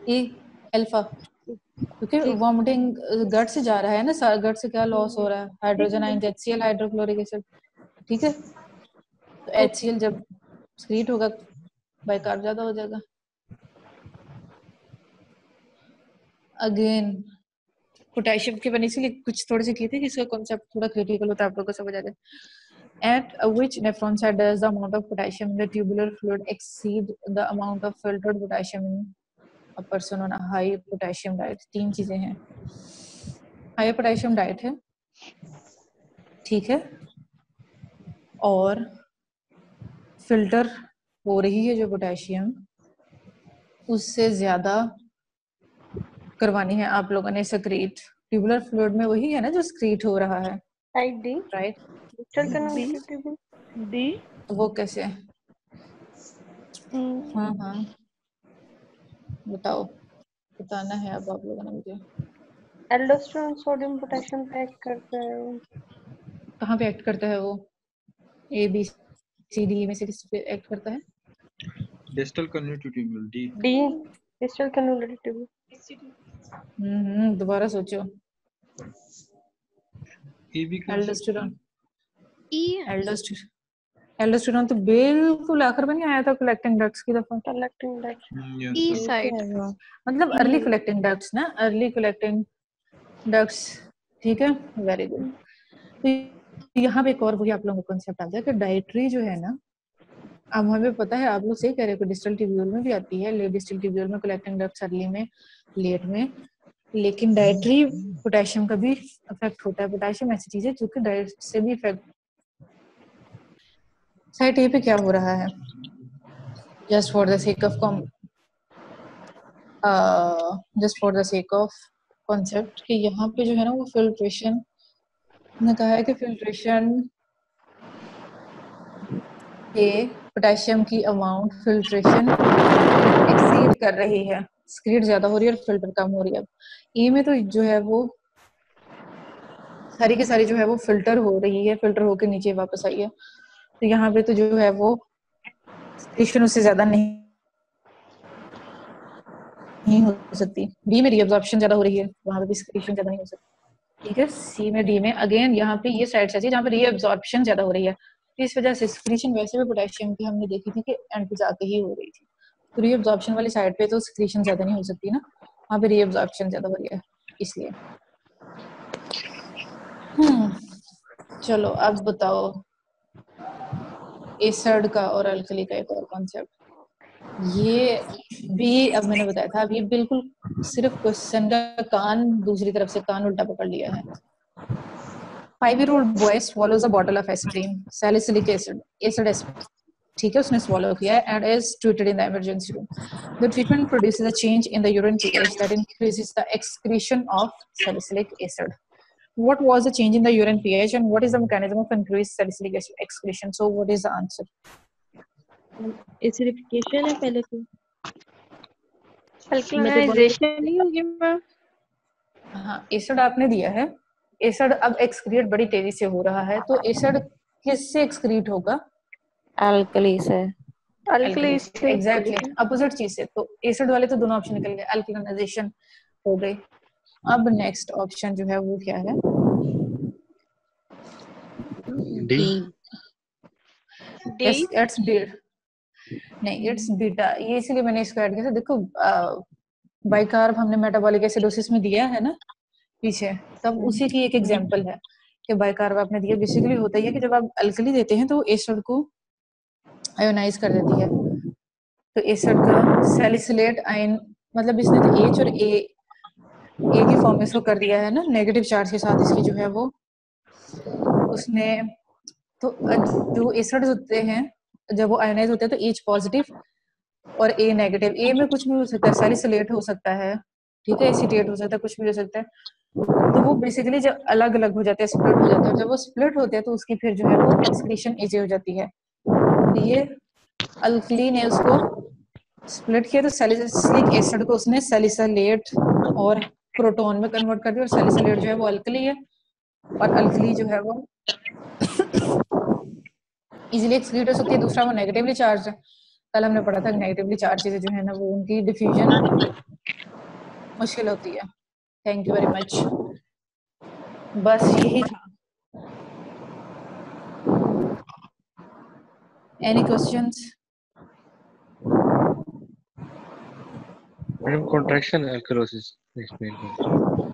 [SPEAKER 1] ए अल्फा, क्योंकि वॉमिटिंग गट से जा रहा है ना, गट से क्या लॉस हो रहा है? Hydrogen ion, HCl hydrochloric acid, ठीक है। तो HCl जब एक्सक्रीट होगा बाइकार्ब ज्यादा हो जाएगा। अगेन पोटेशियम के बने, इसलिए कुछ थोड़े से किए थे कि इसका कॉन्सेप्ट थोड़ा क्रिटिकल होता है, आप लोगों को समझ आ जाए। At which nephron site does the amount of potassium in the tubular fluid exceed the amount of filtered potassium in a person on a high potassium diet? तीन चीजें हैं, हाई पोटेशियम डाइट है, ठीक है, और फिल्टर हो रही है जो पोटेशियम, उससे ज्यादा करवानी है आप लोगों ने सक्रीट। ट्यूबुलर फ्लूइड में वही है ना जो सक्रीट हो रहा है,
[SPEAKER 2] टाइप डी,
[SPEAKER 1] राइट?
[SPEAKER 2] डी,
[SPEAKER 1] वो कैसे? हाँ बताओ, बताना है अब आप लोगों ने मुझे।
[SPEAKER 2] एल्डोस्टेरोन सोडियम पोटेशियम पे एक्ट करता है।
[SPEAKER 1] कहाँ पे एक्ट करता है वो? ABCD में से किस पे एक्ट करता है?
[SPEAKER 5] Distal convoluted tubule D.
[SPEAKER 2] Distal convoluted tubule.
[SPEAKER 1] दोबारा सोचो।
[SPEAKER 5] एल्डोस्टेरोन,
[SPEAKER 1] एल्डोस्टेरोन तो बिल्कुल आखिर में नहीं आया था कलेक्टिंग डक्ट्स की दफा।
[SPEAKER 2] कलेक्टिंग डक्ट्स,
[SPEAKER 7] ई साइड,
[SPEAKER 1] मतलब अर्ली कलेक्टिंग डक्ट्स ना, अर्ली कलेक्टिंग डक्ट्स, ठीक है, वेरी गुड। तो यहाँ पे एक और वही आप लोगों को कंसेप्ट आता है कि डाइटरी जो है ना, अब हमें पता है, आप लोग सही कह रहे हो, डिस्टल ट्यूब्यूल में भी आती है, लेट डिस्टल ट्यूब्यूल में कलेक्टिंग डक्ट्स अर्ली में, लेट में, लेकिन डाइटरी पोटेशियम का भी इफेक्ट होता है। पोटेशियम ऐसी चीज है जो कि डाइट से भी इफेक्ट। साइट ए पे क्या हो रहा है, just for the sake of concept कि यहाँ पे जो है ना वो फिल्ट्रेशन ने कहा है कि फिल्ट्रेशन पे पोटेशियम की अमाउंट फिल्ट्रेशन एक्सीड कर रही है, स्क्रीड ज्यादा हो रही है और फिल्टर कम हो रही है। ए में तो जो है वो सारी की सारी जो है वो फिल्टर हो रही है, फिल्टर होकर नीचे वापस आई है, तो यहाँ पे तो जो है वो स्क्रीशन उससे ज्यादा नहीं हो सकती। डी में रीअब्जॉर्प्शन ज्यादा हो रही है, वहां पे भी स्क्रीशन ज्यादा नहीं हो सकती, ठीक है। सी में, डी में अगेन यहाँ पे ये साइड चाहिए जहाँ पे रीअब्जॉर्प्शन ज्यादा हो रही है, तो इस वजह से स्क्रीशन वैसे भी पोटेशियम की हमने देखी थी कि एंड पे जाके ही हो रही थी, तो रीअब्जॉर्प्शन वाली साइड पे तो स्क्रीशन ज्यादा नहीं हो सकती ना, वहाँ पे रीअब्जॉर्प्शन ज्यादा हो रही है इसलिए। चलो अब बताओ एसिड का और अल्कली का एक और कॉन्सेप्ट। ये भी अब मैंने बताया था, अब ये बिल्कुल सिर्फ क्वेश्चन का कान दूसरी तरफ से कान उल्टा पकड़ लिया है। 5-year-old boy swallows a bottle of ice cream, salicylic acid, ठीक है, उसने swallow किया है and is treated in the emergency room. The treatment produces a change in the urine pH that increases the excretion of salicylic acid. What was the change in the urine pH and what is the mechanism of increased salicylic acid excretion? So what is the answer?
[SPEAKER 10] Acidification है पहले तो।
[SPEAKER 7] अल्कलाइजेशन नहीं होगी ma'am?
[SPEAKER 1] हाँ, acid आपने दिया है, acid अब एक्सक्रीट बड़ी तेजी से हो रहा है, तो एसिड किससे एक्सक्रीट होगा?
[SPEAKER 9] अल्कली से।
[SPEAKER 7] अल्कली से
[SPEAKER 1] एग्जैक्टली अपोजिट चीज से। तो एसिड वाले तो दोनों ऑप्शन निकल गए, अल्कलाइजेशन हो गई। अब नेक्स्ट ऑप्शन जो है वो क्या है?
[SPEAKER 6] डी।
[SPEAKER 1] Yes, it's D. नहीं, इट्स बीटा। ये इसलिए मैंने इसको ऐड किया था। देखो बाइकार्ब हमने मेटाबॉलिक एसिडोसिस में दिया है ना पीछे, तब उसी की एक एग्जांपल है कि बाइकार्ब आपने दिया। बेसिकली होता है कि जब आप अल्कली देते हैं तो एसिड को आयोनाइज कर देती है, तो एसिड का सैलिसिलेट आयन, मतलब इसने तो H और A की फॉर्म में इसको कर दिया है ना, नेगेटिव चार्ज के साथ इसकी जो है वो उसने। तो जो एसिड्स होते हैं जब वो आयोनाइज होते हैं तो H पॉजिटिव और A नेगेटिव। A में कुछ भी हो सकता है, सैलिसिलेट हो सकता है, ठीक है, एसीटेट हो सकता है, कुछ भी हो सकता है। तो वो बेसिकली जब अलग अलग हो जाते हैं, स्प्लिट हो जाते हैं, जब वो स्प्लिट होते हैं तो उसकी फिर जो है वो एक्सक्रीशन इजी हो जाती है। ये अल्कली ने उसको स्प्लिट किया तो सैलिसिलिक एसिड को उसने सैलिसिलेट और प्रोटॉन में कन्वर्ट कर दिया, और सैलिसिलेट जो है वो अल्कली है और अल्कली जो है वो इजीली एक्सक्रीट हो सकती है। दूसरा वो नेगेटिवली चार्ज है, कल हमने पढ़ा था नेगेटिवली चार्ज चीजें जो है ना वो उनकी डिफ्यूजन मुश्किल होती है। थैंक यू वेरी मच, बस यही था। Any questions?
[SPEAKER 6] Madam contraction alkalosis explain करें।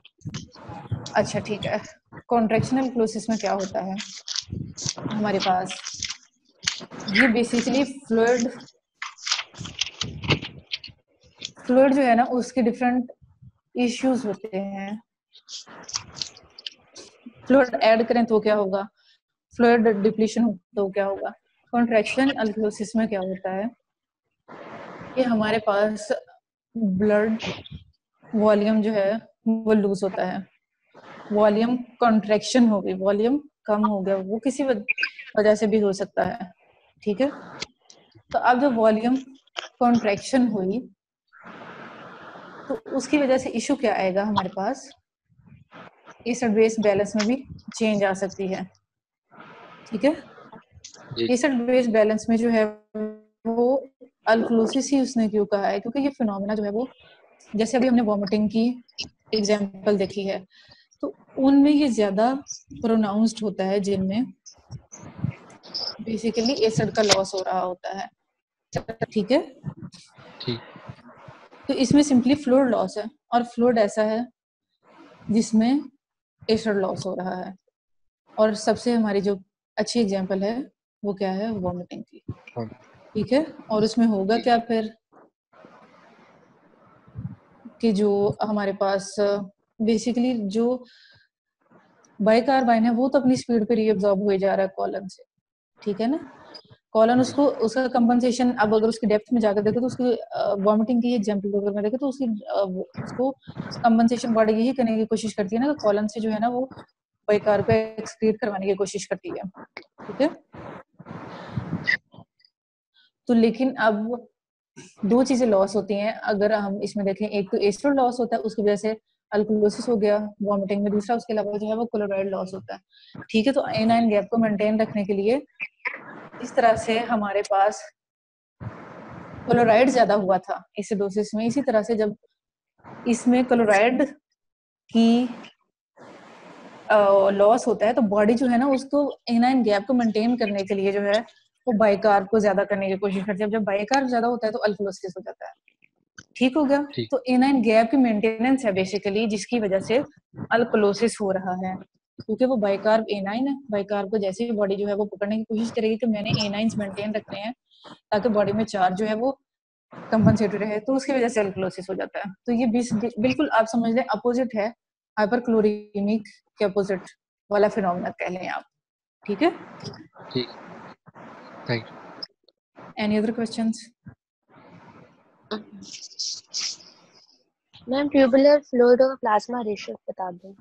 [SPEAKER 1] अच्छा ठीक है, कॉन्ट्रैक्शनल क्लोसिस में क्या होता है हमारे पास? ये बेसिकली फ्लूइड जो है ना उसके डिफरेंट इश्यूज होते हैं। फ्लूइड ऐड करें तो क्या होगा, फ्लूइड डिप्लीशन हो तो क्या होगा। कॉन्ट्रैक्शन अल्कलोसिस में क्या होता है कि हमारे पास ब्लड वॉल्यूम जो है वो लूज होता है, वॉल्यूम कॉन्ट्रैक्शन हो गई, वॉल्यूम कम हो गया, वो किसी वजह से भी हो सकता है, ठीक है। तो अब जब वॉल्यूम कॉन्ट्रैक्शन हुई तो उसकी वजह से इशू क्या आएगा हमारे पास, एसिड बेस बैलेंस में भी चेंज आ सकती है, ठीक है। एसिड बेस बैलेंस में जो है वो अल्कलोसिस ही उसने क्यों कहा है, क्योंकि ये फिनोमेना जो है वो जैसे अभी हमने वॉमिटिंग की एग्जांपल देखी है तो उनमें ये ज्यादा प्रोनाउंस्ड होता है जिनमें बेसिकली एसिड का लॉस हो रहा होता है, ठीक है। तो इसमें सिंपली फ्लूइड लॉस है और फ्लूइड ऐसा है जिसमें एसिड लॉस हो रहा है। और सबसे हमारी जो अच्छी एग्जांपल है वो क्या है, वॉमिटिंग की, ठीक है। और उसमें होगा क्या फिर कि जो हमारे पास बेसिकली जो बाइकार्बाइन है वो तो अपनी स्पीड पे रीअब्सॉर्ब हुए जा रहा है कॉलन से, ठीक है ना। कॉलन उसको उसका कंपनसेशन, अब अगर उसकी डेप्थ में जाकर देखे तो उसकी वॉमिटिंग की एग्जांपल अगर मैं देखे तो उसको कंपनसेशन बॉडी यही करने की कोशिश करती है ना, कॉलन से जो है ना वो बाइकार्ब को एक्सक्रीट करवाने की कोशिश करती है, ठीक है। तो लेकिन अब दो चीजें लॉस होती हैं अगर हम इसमें देखें, एक तो एस्ट्रो लॉस होता है उसकी वजह से अल्कलोसिस हो गया वॉमिटिंग में, दूसरा उसके अलावा जो है वो क्लोराइड लॉस होता है, ठीक है। तो एनाइन गैप को मेंटेन रखने के लिए इस तरह से हमारे पास क्लोराइड ज्यादा हुआ था एसिडोसिस में, इसी तरह से जब इसमें क्लोराइड की लॉस होता है तो बॉडी जो है ना उसको एनाइन गैप को मेंटेन करने के लिए जो है वो बाइकार्ब को ज्यादा करने की कोशिश करती है। जब बाइकार्ब ज्यादा होता है तो अल्कलोसिस हो जाता है, ठीक हो गया। तो एनाइन गैप की मेंटेनेंस है बेसिकली जिसकी वजह से अल्कलोसिस हो रहा है, क्योंकि वो बाइकार्ब एनाइन है। बाइकार्ब को जैसे ही बॉडी जो है वो पकड़ने की कोशिश करेगी कि मैंने एनाइंस मेंटेन रखने हैं ताकि बॉडी में चार्ज जो है वो कंपनसेटेड है तो उसकी वजह से अल्कलोसिस हो जाता है। तो ये बिल्कुल आप समझ लें अपोजिट है, हाइपरक्लोरीमिक के अपोजिट वाला फिनोमेना कह लें आप। ठीक है,
[SPEAKER 6] ठीक, thank you.
[SPEAKER 1] Any other questions?
[SPEAKER 11] Ma'am tubular fluid और प्लाज्मा रेशियो बता दो।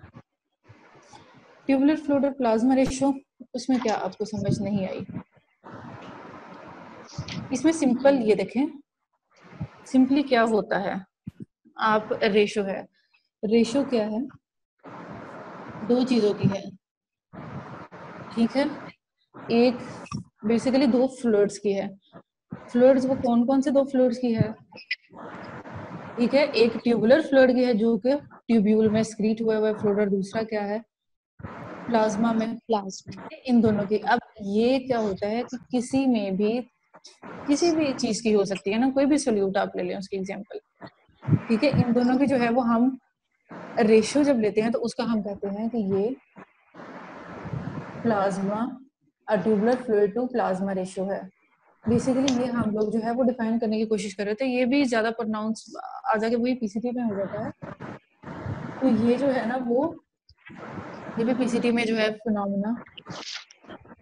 [SPEAKER 1] ट्यूबुलर फ्लूइड और प्लाज्मा रेशियो, उसमें क्या आपको समझ नहीं आई? इसमें सिंपल ये देखें, सिंपली क्या होता है, आप रेशियो है, रेशियो क्या है, दो चीजों की है। ठीक है, एक बेसिकली दो फ्लूइड्स की है। फ्लूइड्स वो कौन कौन से दो फ्लूइड्स की है? ठीक है, एक ट्यूबुलर फ्लूइड की है जो कि ट्यूब्यूल में एक्सक्रीट हुआ हुआ फ्लूइड, और दूसरा क्या है, प्लाज्मा में।
[SPEAKER 11] प्लाज्मा,
[SPEAKER 1] इन दोनों की, अब ये क्या होता है कि किसी में भी किसी भी चीज की हो सकती है ना, कोई भी सोल्यूट आप ले लें उसकी एग्जांपल। ठीक है, इन दोनों की जो है वो हम रेशियो जब लेते हैं तो उसका हम कहते हैं कि ये plasma tubular fluid to plasma ratio है। बेसिकली ये हम लोग जो है वो डिफाइन करने की कोशिश कर रहे थे, ये भी ज्यादा प्रोनाउंस आ जाके वही पीसीटी में हो जाता है। तो ये जो है ना वो ये भी पीसीटी में जो है फिनोमेना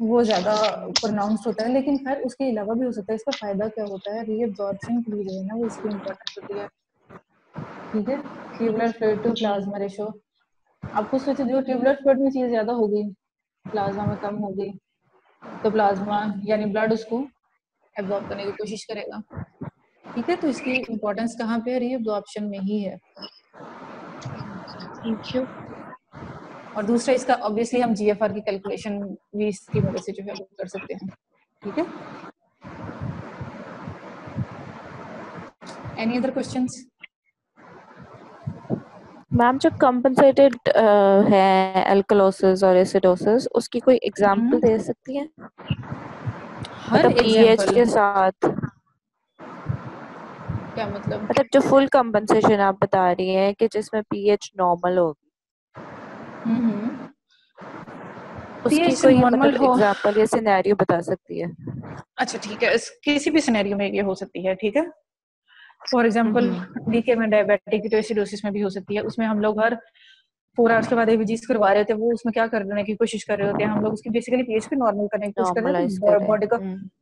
[SPEAKER 1] वो ज्यादा प्रोनाउंस्ड होता है, लेकिन खैर उसके अलावा भी हो सकता है। इसका फायदा क्या होता है, रीअब्जॉर्प्शन के लिए जो है ना वो इसकी इम्पोर्टेंस होती है। ठीक है, tubular fluid to plasma ratio, आपको सोचो जो ट्यूबुलर फ्लूइड में चीज ज्यादा होगी प्लाज्मा में कम होगी, तो प्लाज्मा यानी ब्लड उसको एब्जॉर्ब करने की कोशिश करेगा। ठीक है, तो इसकी इम्पोर्टेंस कहाँ पे है, रीअब्जॉर्प्शन में ही है।
[SPEAKER 11] Thank you.
[SPEAKER 1] और दूसरा इसका ऑब्वियसली हम जीएफआर की कैलकुलेशन भी इसकी मदद से जो है वो कर सकते हैं। ठीक है, एनी अदर क्वेश्चंस?
[SPEAKER 9] मैम जो कंपनसेटेड है अल्कलोसिस और एसिडोसिस, उसकी कोई एग्जांपल दे सकती हैं?
[SPEAKER 1] हर
[SPEAKER 9] मतलब पीएच
[SPEAKER 1] एग्जांपल
[SPEAKER 9] के साथ,
[SPEAKER 1] क्या मतलब?
[SPEAKER 9] मतलब जो फुल कंपनसेशन आप बता रही हैं कि जिसमें पीएच नॉर्मल होगी, उसकी
[SPEAKER 1] पीएच
[SPEAKER 9] कोई
[SPEAKER 1] नॉर्मल
[SPEAKER 9] मतलब
[SPEAKER 1] हो,
[SPEAKER 9] एग्जांपल या सिनेरियो बता सकती है?
[SPEAKER 1] अच्छा ठीक है, किसी भी सिनेरियो में ये हो सकती है। ठीक है, फॉर एग्जांपल डीके में डायबिटिक एसिडोसिस में भी हो सकती है। उसमें हम लोग हर 4 आवर्स के बाद एवीजीज करवा रहे थे, वो उसमें क्या करने की कोशिश कर रहे होते हैं हम लोग, उसकी बेसिकली पीएच को नॉर्मल करने की कोशिश कर रहे
[SPEAKER 9] नॉर्मलाइज
[SPEAKER 1] हैं,
[SPEAKER 9] करें।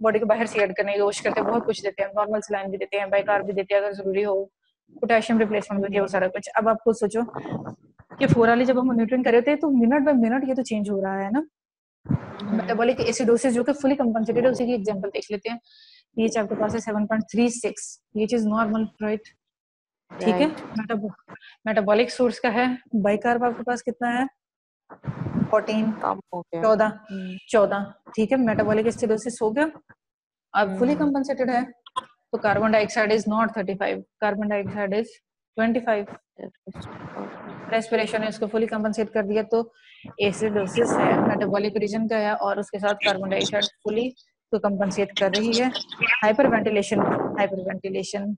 [SPEAKER 1] बॉडी को बाहर से ऐड करने की कोशिश करते हैं, बहुत कुछ देते हैं, नॉर्मल सलाइन भी देते हैं, बाइकार्ब भी देते हैं अगर जरूरी हो, पोटेशियम रिप्लेसमेंट भी, वो सारा कुछ। अब आप खुद सोचो कि 4 वाली जब हम न्यूट्रिएंट कर रहे थे तो मिनट बाय मिनट ये तो चेंज हो रहा है ना। मेटाबॉलिक एसिडोसिस जो कि फुली कंपनसेटेड है, उसी की एग्जांपल देख लेते हैं। पीएच आपके पास है 7.36, ये चीज नॉर्मल, राइट? ठीक है, मेटाबॉलिक सोर्स का है, बाइकार्ब आपके पास कितना है, 14,
[SPEAKER 9] कम हो गया।
[SPEAKER 1] 14। ठीक है, मेटाबॉलिक एसिडोसिस हो गया, अब फुली कंपनसेटेड है, तो carbon dioxide is not 35, carbon dioxide is 25। Respiration ने उसको फुली कंपनसेट कर दिया, तो एसिडोसिस है, मेटाबॉलिक रीजन का है, और उसके साथ कार्बन डाइऑक्साइड फुली तो कंपनसेट कर रही है। हाइपरवेंटिलेशन